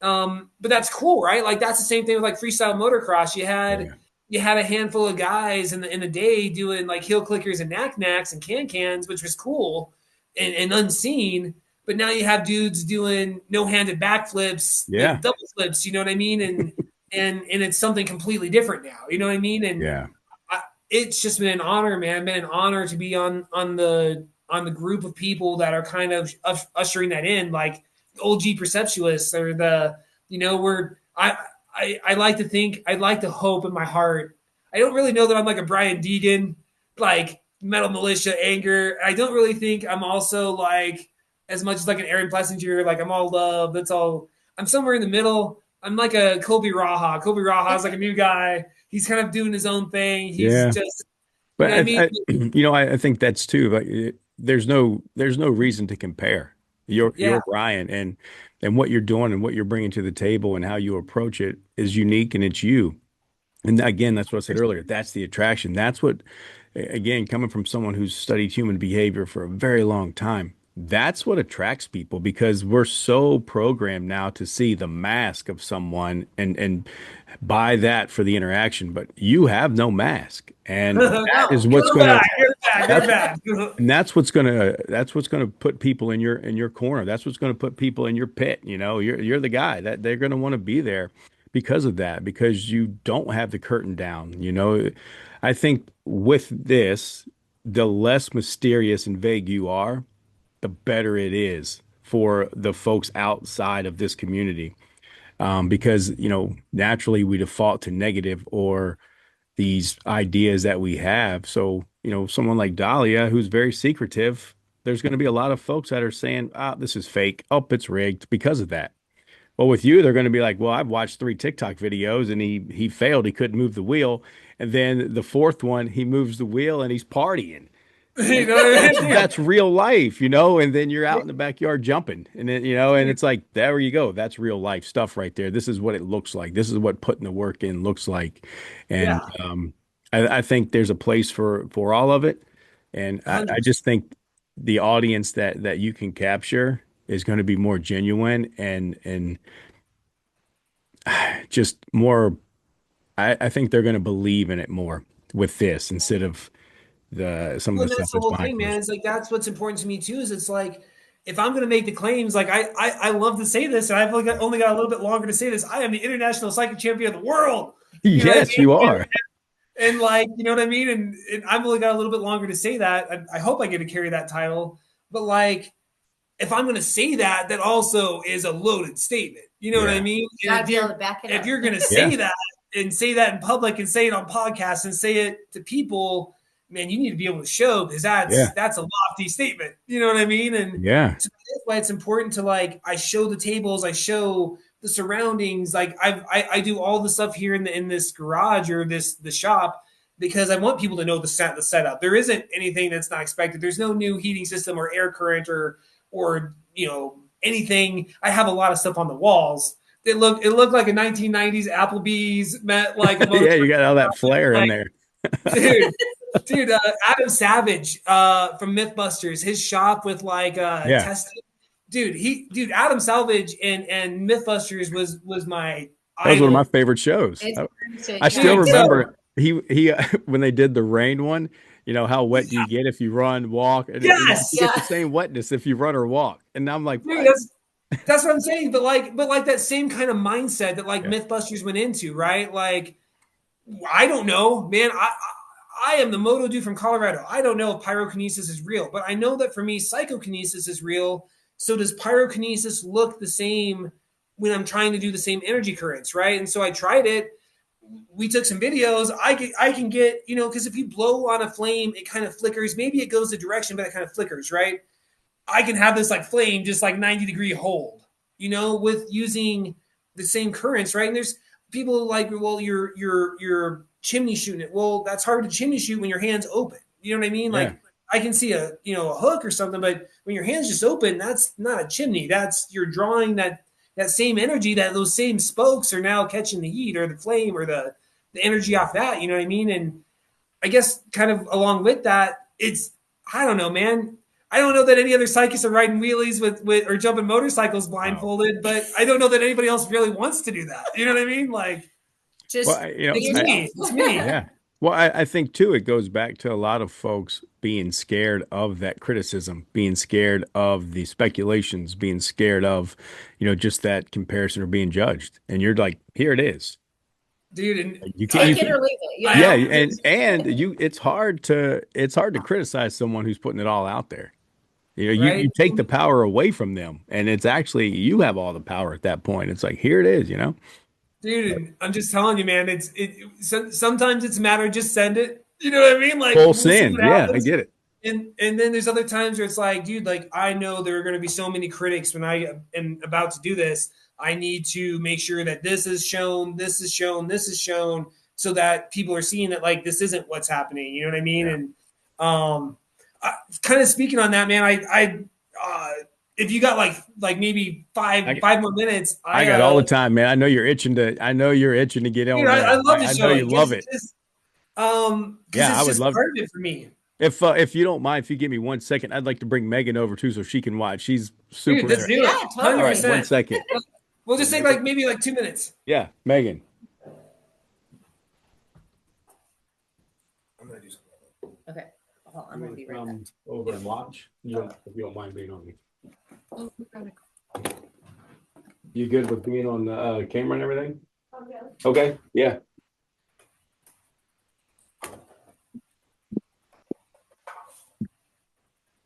but that's cool, right? Like that's the same thing with like freestyle motocross. You had Yeah, you had a handful of guys in the day doing like heel clickers and knack knacks and can cans, which was cool and unseen. but now you have dudes doing no-handed backflips Yeah. and double flips, you know what I mean? And it's something completely different now, you know what I mean? And Yeah. it's just been an honor, man. Been an honor to be on the group of people that are kind of ushering that in, like the OG perceptualists or the, you know, we're I like to think, I'd like to hope in my heart. I don't really know that I'm like a Brian Deegan, like Metal Militia Anger. I don't really think I'm also like as much as like an Aaron Plessinger, like I'm all love. That's all. I'm somewhere in the middle. I'm like a Kobe Raha. Kobe Raha is like a new guy. He's kind of doing his own thing. He's Yeah. just, you know what I But mean? I think that's too. Like, there's no reason to compare. Yeah, You're Ryan, and what you're doing and what you're bringing to the table and how you approach it is unique and it's you. And again, that's what I said earlier. That's the attraction. That's what, again, coming from someone who's studied human behavior for a very long time, that's what attracts people because we're so programmed now to see the mask of someone and buy that for the interaction. But you have no mask, and that is what's you're going to bad. You're bad. You're that's bad. and that's what's gonna put people in your corner. That's what's gonna put people in your pit. You know, you're the guy that they're gonna want to be there because of that, because you don't have the curtain down. You know, I think with this, the less mysterious and vague you are, the better it is for the folks outside of this community. Because, naturally we default to negative or these ideas that we have. So, someone like Dahlia, who's very secretive, there's going to be a lot of folks that are saying, this is fake. Oh, it's rigged because of that. Well, with you, they're going to be like, well, I've watched 3 TikTok videos and he failed. He couldn't move the wheel. And then the 4th one, he moves the wheel and he's partying. You And know what I mean? that's real life, and then you're out in the backyard jumping and then, and it's like, there you go. That's real life stuff right there. This is what it looks like. This is what putting the work in looks like. And, Yeah, I think there's a place for all of it. And I 100. just think the audience that you can capture is going to be more genuine and just more, I think they're going to believe in it more with this instead of some of Well, the and stuff that's the that's whole behind thing, man. closed. It's like that's what's important to me too. Is it's like if I'm going to make the claims, like I love to say this, and I've only got a little bit longer to say this. I am the international psychic champion of the world. You know what I Yes, you mean? are. And like, you know what I mean? And I've only got a little bit longer to say that. I hope I get to carry that title. But like, if I'm going to say that, that also is a loaded statement. You know what I Yeah. mean? Gotta And be able to back it if up. you're going to Yeah. say that and say that in public and say it on podcasts and say it to people, man, you need to be able to show because Yeah. that's a lofty statement. You know what I mean? And Yeah. so that's why it's important to like I show the tables, I show the surroundings. Like I do all the stuff here in this garage or the shop because I want people to know the setup. There isn't anything that's not expected. There's no new heating system or air current or anything. I have a lot of stuff on the walls. It looked like a 1990s Applebee's met like a Yeah, motor you got all that flair in like there. dude. Dude, Adam Savage from MythBusters, his shop with like Yeah. testing. Dude, Adam Savage and MythBusters was my That was one of my idol. favorite shows. It's I pretty, still yeah. Dude, so remember he when they did the rain one, how wet you get if you run, walk, and you yes, get the Yeah. same wetness if you run or walk. And I'm like, dude, what? that's what I'm saying. But like that same kind of mindset that like Yeah. MythBusters went into, right? Like I don't know, man. I am the moto dude from Colorado. I don't know if pyrokinesis is real, but I know that for me, psychokinesis is real. So does pyrokinesis look the same when I'm trying to do the same energy currents, right? And so I tried it. We took some videos. I can get, because if you blow on a flame, it kind of flickers. Maybe it goes the direction, but it kind of flickers, right? I can have this like flame just like 90-degree hold, with using the same currents, right? And there's people like, well, you're chimney shooting it. Well, that's hard to chimney shoot when your hands open. You know what I mean? Yeah. Like I can see a hook or something, but when your hands just open, that's not a chimney. That's you're drawing that same energy that those same spokes are now catching the heat or the flame or the energy off that. You know what I mean? And I guess kind of along with that, it's I don't know, man. I don't know that any other psychics are riding wheelies with or jumping motorcycles Wow. blindfolded, but I don't know that anybody else really wants to do that. You know what I mean? Like Just Well, be it's yourself. me. It's me. yeah. Well, I think too, it goes back to a lot of folks being scared of that criticism, being scared of the speculations, being scared of, just that comparison or being judged. And you're like, here it is. dude. And You can't, Take it or leave it. I yeah, have and it's hard to criticize someone who's putting it all out there. You right. take the power away from them, and it's actually you have all the power at that point. It's like here it is. Dude, and I'm just telling you, man. Sometimes it's a matter of just send it. You know what I mean? Like Full we'll see send. what Yeah, I happens. get it. And then there's other times where it's like, dude, like I know there are going to be so many critics when I am about to do this. I need to make sure that this is shown, this is shown, this is shown, so that people are seeing that like this isn't what's happening. You know what I mean? Yeah. And kind of speaking on that, man, if you got like maybe five more minutes, I got all the time, man. I know you're itching to get on dude, there. I love the I show. know you love it. Because Yeah, I it's would just love. part of it for me. If you don't mind, if you give me 1 second, I'd like to bring Megan over too so she can watch. She's super. Dude, let's do it. Yeah, totally. All right, 100%. 1 second. We'll just take like maybe like 2 minutes. Yeah, Megan. I'm gonna do something. Okay. Hold on, I'm gonna be right back. Over and watch. If you don't mind being on me. You good with being on the camera and everything? Okay. Yeah.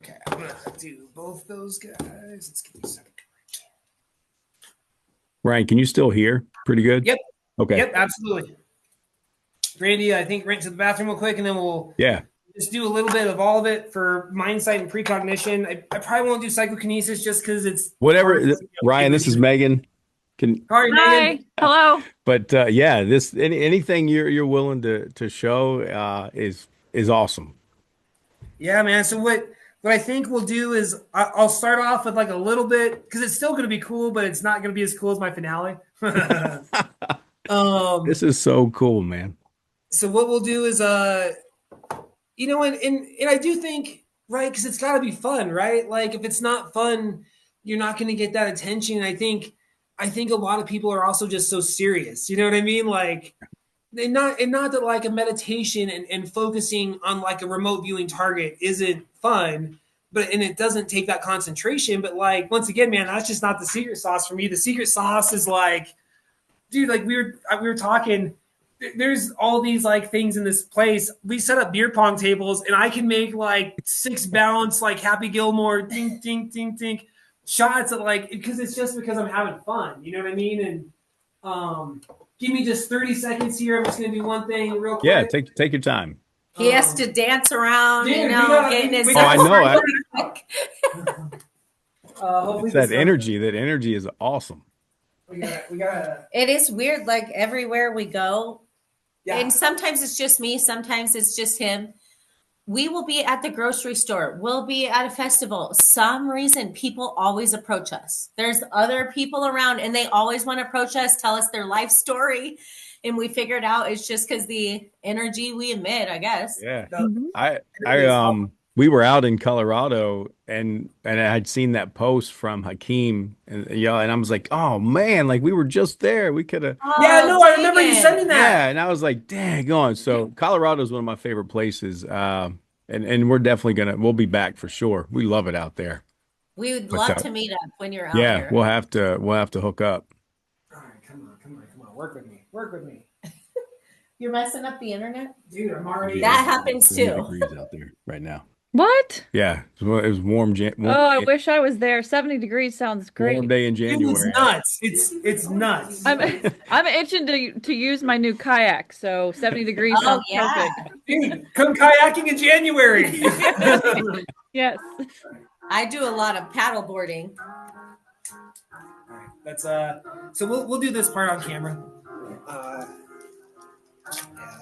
Okay, I'm gonna do both those guys. Let's give me a second. Ryan, can you still hear? Pretty good. Yep. Okay. Yep, absolutely. Randy, I think run to the bathroom real quick, and then we'll Yeah. just do a little bit of all of it for mindsight and precognition. I probably won't do psychokinesis just because it's Whatever. Ryan, this is Megan. Sorry, Hi. Megan. Hello. But yeah, anything you're willing to show is awesome. Yeah, man. So what I think we'll do is I'll start off with like a little bit because it's still going to be cool, but it's not going to be as cool as my finale. This is so cool, man. So what we'll do is and I do think, right, because it's got to be fun, right? Like if it's not fun, you're not going to get that attention. I think a lot of people are also just so serious. You know what I mean? Like not that like a meditation and focusing on like a remote viewing target isn't fun, and it doesn't take that concentration. But like once again, man, that's just not the secret sauce for me. The secret sauce is like, dude, like we were talking. There's all these like things in this place. We set up beer pong tables, and I can make like 6 bounce like Happy Gilmore, ding, ding, ding, ding, shots at like because it's just because I'm having fun. You know what I mean? And give me just 30 seconds here. I'm just gonna do one thing real quick. Yeah, take your time. He has to dance around, Dude, getting his. we I know. Hopefully That energy is awesome. We got. It is weird, like everywhere we go, Yeah. and sometimes it's just me, sometimes it's just him. We will be at the grocery store. We'll be at a festival. Some reason people always approach us. There's other people around and they always want to approach us, tell us their life story. And we figured out it's just because the energy we emit, I guess. Yeah. Mm-hmm. We were out in Colorado and I had seen that post from Hakeem and I was like, oh man, like we were just there. We could have. Yeah, no, I remember you sending that. Yeah, and I was like, dang on. So Colorado is one of my favorite places. And we're definitely we'll be back for sure. We love it out there. We would love to meet up when you're out Yeah, here. we'll have to hook up. All right, come on. Work with me. You're messing up the internet? Dude, I'm already. That happens too. 70 degrees out there right now. What? Yeah, it was warm. Oh, I wish I was there. 70 degrees sounds great. Warm day in Dude, January. it's nuts. It's nuts. I'm itching to use my new kayak. So 70 degrees sounds perfect. Dude, come kayaking in January. Yes. I do a lot of paddle boarding. All right, that's so we'll do this part on camera.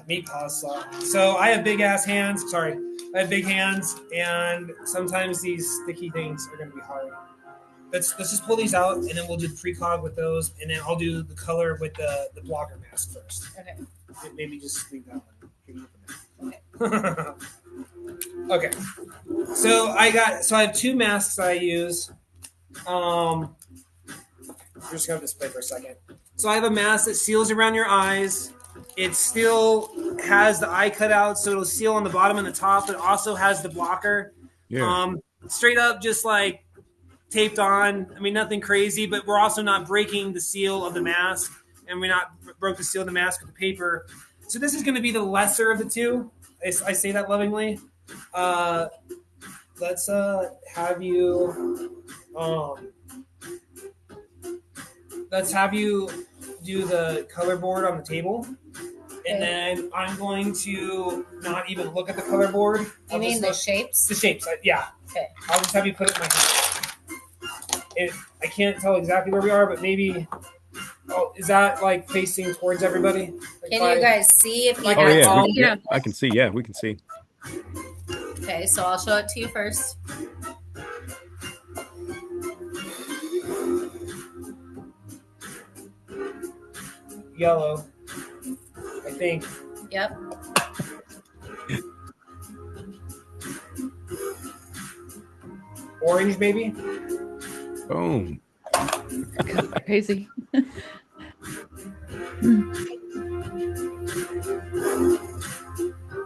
Me pause. So I have big ass hands. Sorry, I have big hands, and sometimes these sticky things are going to be hard. Let's just pull these out, and then we'll do the precog with those, and then I'll do the color with the blocker mask first. Okay. Maybe just leave that one. Okay. So I have 2 masks I use. I'm just gonna display for a second. So I have a mask that seals around your eyes. It still has the eye cut out, so it'll seal on the bottom and the top. It also has the blocker. Yeah. Straight up, just like taped on. I mean, nothing crazy, but we're also not breaking the seal of the mask, and we not broke the seal of the mask with the paper. So this is going to be the lesser of the two. I say that lovingly. Let's have you. Let's have you do the color board on the table. And then I'm going to not even look at the color board. You mean the shapes? The shapes, yeah. Okay. I'll just have you put it in my hand. I can't tell exactly where we are, but maybe. Oh, is that like facing towards everybody? Like Can you guys see if you Oh guys yeah, see? Yeah. I can see. Yeah, we can see. Okay, so I'll show it to you first. Yellow, I think. Yep. Orange, maybe. Boom. Crazy.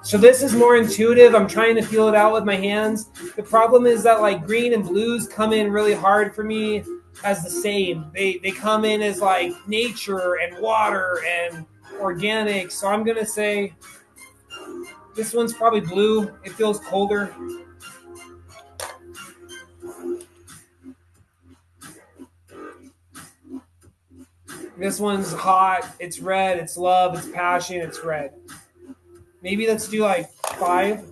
So this is more intuitive. I'm trying to feel it out with my hands. The problem is that like green and blues come in really hard for me as the same. They come in as like nature and water and organic. So I'm gonna say this one's probably blue. It feels colder. This one's hot. It's red. It's love. It's passion. It's red. Maybe let's do like 5,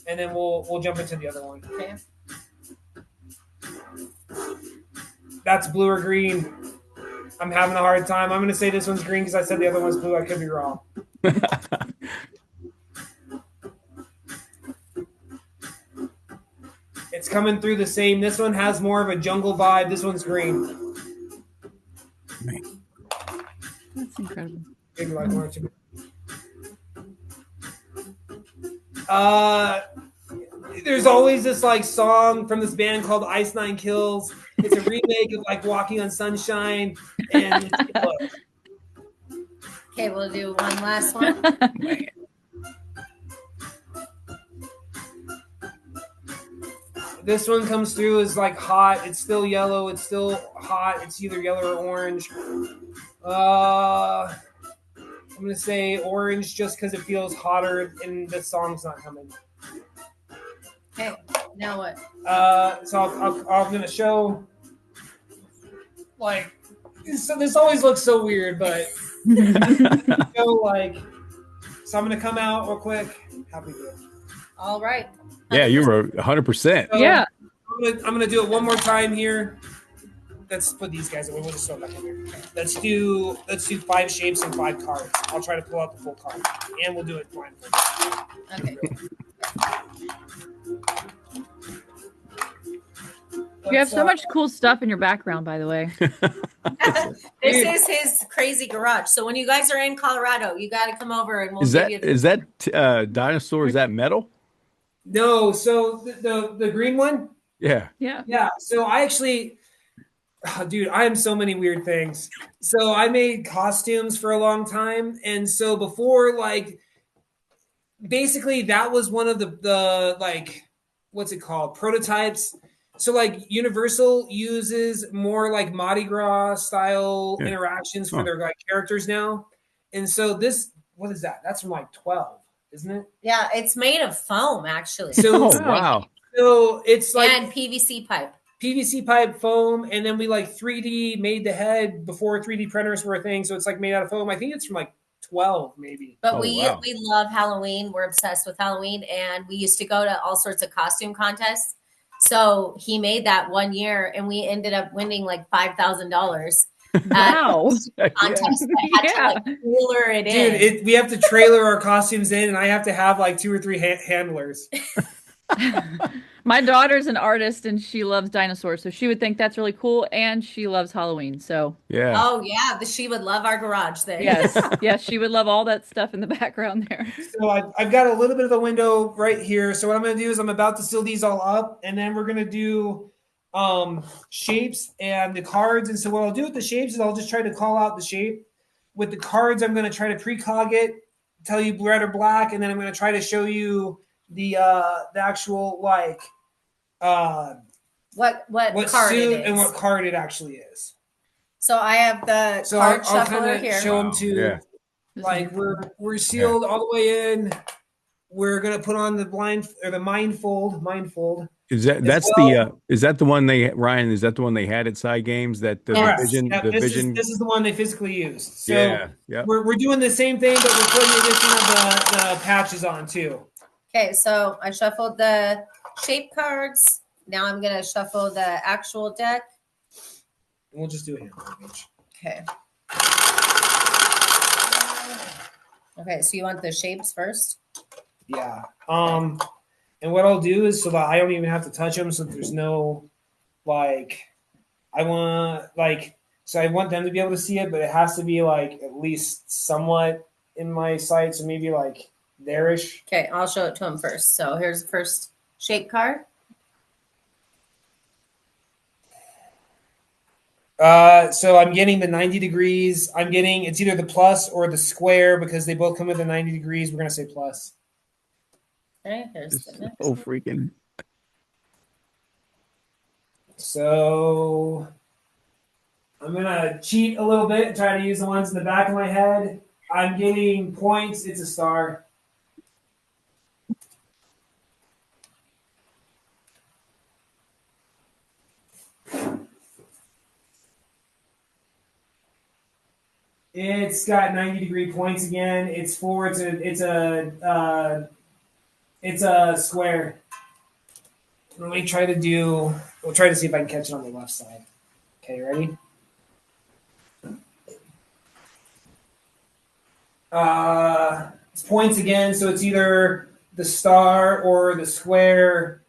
and then we'll jump into the other one. Okay. That's blue or green. I'm having a hard time. I'm going to say this one's green because I said the other one's blue. I could be wrong. It's coming through the same. This one has more of a jungle vibe. This one's green. That's incredible. Maybe like 1 or 2. There's always this like song from this band called Ice Nine Kills. It's a remake of like Walking on Sunshine, and Okay, we'll do one last one. this one comes through as like hot. It's still yellow. It's still hot. It's either yellow or orange. I'm gonna say orange just because it feels hotter and the song's not coming. Okay, now what? So I'm gonna show like so this always looks so weird, but show like so I'm gonna come out real quick. Happy to. All right. Yeah, you were 100%. So Yeah. I'm gonna do it one more time here. Let's put these guys away. We'll just throw them back in here. Let's do 5 shapes and 5 cards. I'll try to pull out the full card, and we'll do it blindfolded. Okay. You have so much cool stuff in your background, by the way. This is his crazy garage. So when you guys are in Colorado, you got to come over and we'll give you. Is that dinosaur? Is that metal? No, so the green one. Yeah. Yeah. Yeah. So I actually, dude, I am so many weird things. So I made costumes for a long time, and so before like, basically that was one of the like, what's it called, prototypes. So like Universal uses more like Mardi Gras style interactions for their like characters now. And so this, what is that? That's from like 12, isn't it? Yeah, it's made of foam actually. So wow. So it's like and PVC pipe. PVC pipe foam, and then we like 3D made the head before 3D printers were a thing. So it's like made out of foam. I think it's from like 12 maybe. But Oh, we wow. love Halloween. We're obsessed with Halloween, and we used to go to all sorts of costume contests. So he made that one year, and we ended up winning like $5,000. Wow. Contest. I had to like trailer it in. Dude, we have to trailer our costumes in, and I have to have like 2 or 3 handlers. My daughter's an artist and she loves dinosaurs, so she would think that's really cool, and she loves Halloween. So Yeah. Oh yeah, she would love our garage there. yes, she would love all that stuff in the background there. So I've got a little bit of a window right here. So what I'm going to do is I'm about to seal these all up, and then we're going to do shapes and the cards. And so what I'll do with the shapes is I'll just try to call out the shape. With the cards, I'm going to try to precog it tell you red or black, and then I'm going to try to show you the actual like what card it suit is and what card it actually is. So I have the So card I'll shuffler kind of here. show them to Yeah. like we're sealed all the way in. We're gonna put on the blind or the mindfold. Is that is that the one they Ryan? Is that the one they had at PSI Games? That the Yes. vision, Yep, the this vision. is the one they physically used. So Yeah. Yep. we're doing the same thing, but we're putting the addition of the patches on too. Okay, so I shuffled the shape cards. Now I'm gonna shuffle the actual deck. And we'll just do a handful each. Okay. Okay, so you want the shapes first? Yeah. And what I'll do is so that I don't even have to touch them, so there's no like I want them to be able to see it, but it has to be like at least somewhat in my sight, so maybe like there-ish. Okay, I'll show it to him first. So here's the first shape card. So I'm getting the 90 degrees. I'm getting it's either the plus or the square because they both come with the 90 degrees. We're gonna say plus. Okay, here's the next. Oh, freaking. So I'm gonna cheat a little bit and try to use the ones in the back of my head. I'm getting points. It's a star. It's got 90-degree points again. It's four. It's a square. Let me try to do. We'll try to see if I can catch it on the left side. Okay, ready? It's points again, so it's either the star or the square.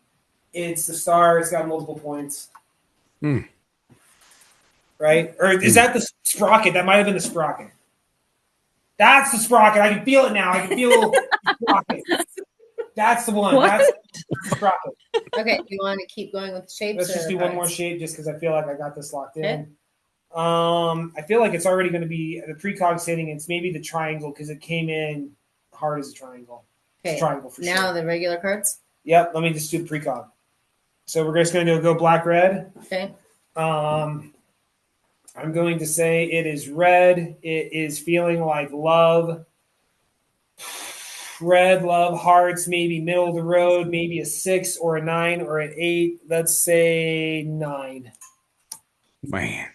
It's the star. It's got multiple points. Right? Or is that the sprocket? That might have been the sprocket. That's the sprocket. I can feel it now. I can feel the sprocket. That's the one. What? That's the sprocket. Okay, do you want to keep going with shapes? Let's just or do one more cards? shape just because I feel like I got this locked in. Okay. I feel like it's already going to be the precog setting. It's maybe the triangle because it came in hard as a triangle. It's Okay, a triangle for now sure. the regular cards. Yep. Let me just do the precog. So we're just going to go black red. Okay. I'm going to say it is red. It is feeling like love. Red, love, hearts, maybe middle of the road, maybe a 6 or a 9 or an 8. Let's say 9. Man.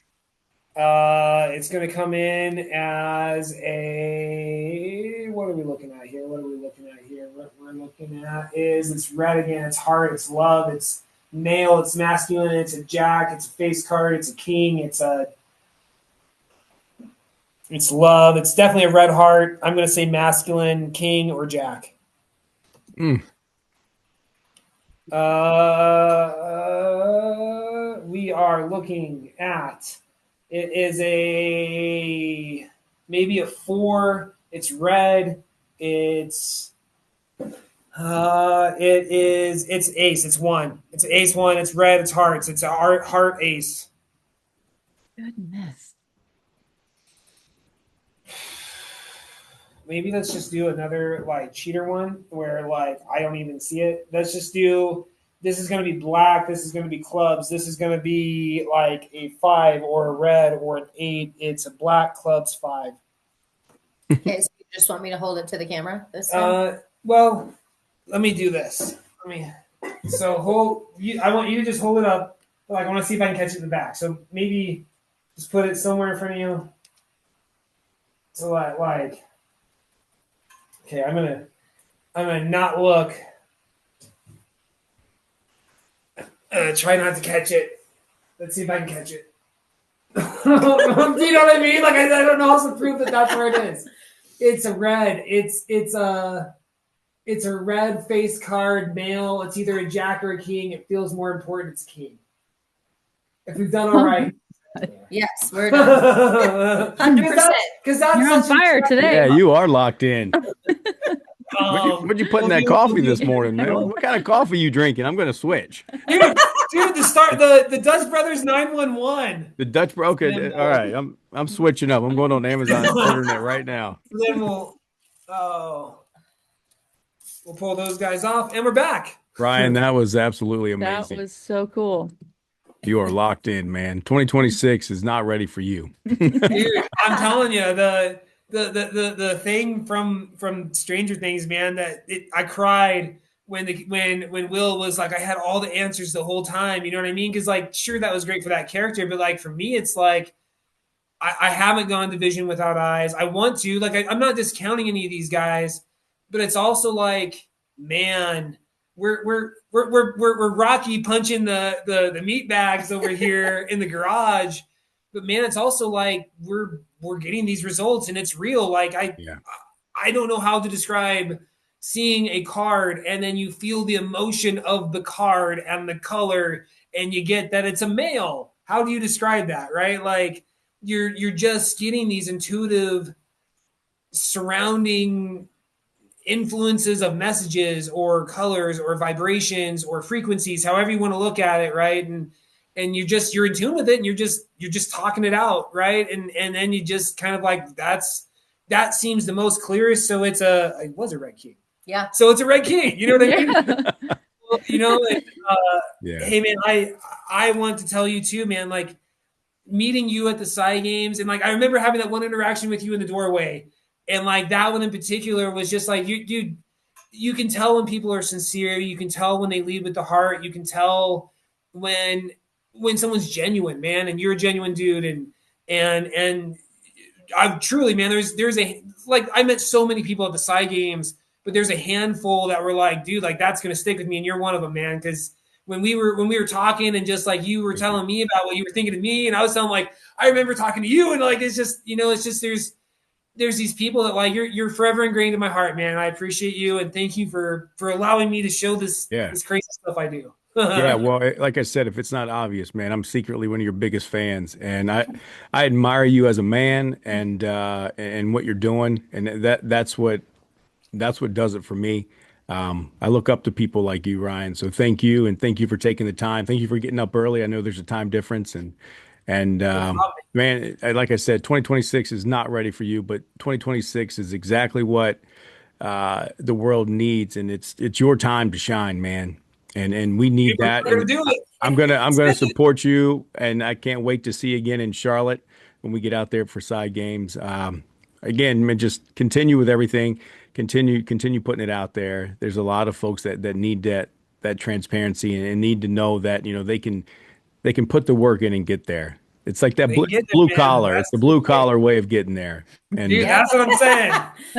It's going to come in as a. What are we looking at here? What we're looking at is it's red again. It's heart. It's love. It's male. It's masculine. It's a jack. It's a face card. It's a king. It's love. It's definitely a red heart. I'm going to say masculine, king, or jack. We are looking at it is maybe a 4. It's red. It's ace. It's 1. It's ace 1. It's red. It's hearts. It's a heart ace. Goodness. Maybe let's just do another like cheater one where like I don't even see it. Let's just do this is going to be black. This is going to be clubs. This is going to be like a 5 or a red or an 8. It's a black clubs 5. Okay, so you just want me to hold it to the camera this time? Well, let me do this. So I want you to just hold it up. Like I want to see if I can catch it in the back. So maybe just put it somewhere in front of you. So like. Okay, I'm gonna not look. Try not to catch it. Let's see if I can catch it. Do you know what I mean? Like I don't know how to prove that that's where it is. It's a red. It's a red face card male. It's either a jack or a king. It feels more important. It's a king. If we've done all right. Yes, we're done. 100%. Because that's You're on fire today. Yeah, you are locked in. What'd you put in that well, coffee this morning, man? What kind of coffee you drinking? I'm going to switch. Dude, the Dutch Brothers 911. The Dutch okay. All right, I'm switching up. I'm going on Amazon internet right now. Then we'll Oh, we'll pull those guys off, and we're back. Ryan, that was absolutely That amazing. was so cool. You are locked in, man. 2026 is not ready for you. Dude, I'm telling you, the thing from Stranger Things, man, I cried when Will was like, I had all the answers the whole time. You know what I mean? Because like, sure, that was great for that character, but like for me, it's like I haven't gone to Vision without eyes. I want to. Like, I'm not discounting any of these guys, but it's also like, man, we're Rocky punching the meat bags over here in the garage, but man, it's also like we're getting these results and it's real. Like I don't know how to describe seeing a card and then you feel the emotion of the card and the color and you get that it's a male. How do you describe that, right? Like you're just getting these intuitive surrounding influences of messages or colors or vibrations or frequencies, however you want to look at it, right? And you're in tune with it and you're just talking it out, right? And then you just kind of like that seems the most clearest. So it was a red key. Yeah. So it's a red key. You know what I mean? Yeah. You know, Yeah. Hey man, I want to tell you too, man, like meeting you at the PSI Games and like I remember having that one interaction with you in the doorway. And like that one in particular was just like you can tell when people are sincere, you can tell when they lead with the heart, you can tell when someone's genuine, man, and you're a genuine dude and I'm truly, man, there's a like I met so many people at the PSI Games, but there's a handful that were like, dude, like that's gonna stick with me, and you're one of them, man, because when we were talking and just like you were telling me about what you were thinking of me, and I was telling like I remember talking to you, and like it's just there's these people that like you're forever ingrained in my heart, man. I appreciate you and thank you for allowing me to show this crazy stuff I do. Yeah, well, like I said, if it's not obvious, man, I'm secretly one of your biggest fans, and I admire you as a man and what you're doing, and that's what does it for me. I look up to people like you, Ryan. So thank you, and thank you for taking the time. Thank you for getting up early. I know there's a time difference, and man, like I said, 2026 is not ready for you, but 2026 is exactly what the world needs, and it's your time to shine, man. And we need that. We're gonna do it. I'm gonna support you, and I can't wait to see you again in Charlotte when we get out there for PSI Games. Again, man, just continue with everything. Continue putting it out there. There's a lot of folks that need that transparency and need to know that they can put the work in and get there. It's like that blue collar. It's the blue collar way of getting there. And dude, that's what I'm saying.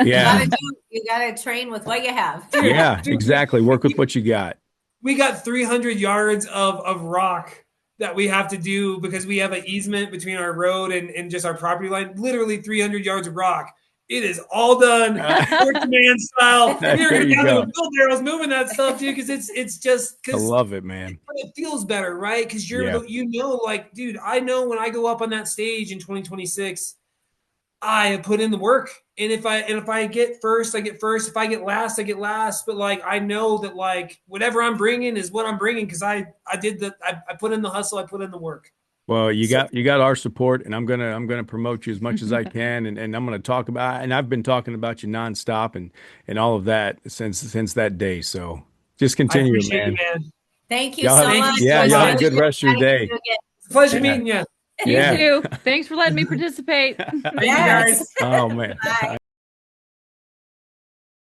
Yeah, you gotta train with what you have. yeah, exactly. Work with what you got. We got 300 yards of rock that we have to do because we have an easement between our road and just our property line. Literally 300 yards of rock. It is all done, man style. We were going down the wheelbarrows moving that stuff, dude, because it's just. I love it, man. But it feels better, right? Because like, dude, I know when I go up on that stage in 2026, I have put in the work, and if I get first, I get first. If I get last, I get last. But like, I know that like whatever I'm bringing is what I'm bringing because I put in the hustle, I put in the work. Well, you got our support, and I'm gonna promote you as much as I can, and I'm gonna talk about, and I've been talking about you nonstop and all of that since that day. So just continue, man. You, man. Thank you so much. Yeah, y'all have a good rest of your day. It's a pleasure meeting you. You too. Thanks for letting me participate. Thank you guys. Oh man. Bye.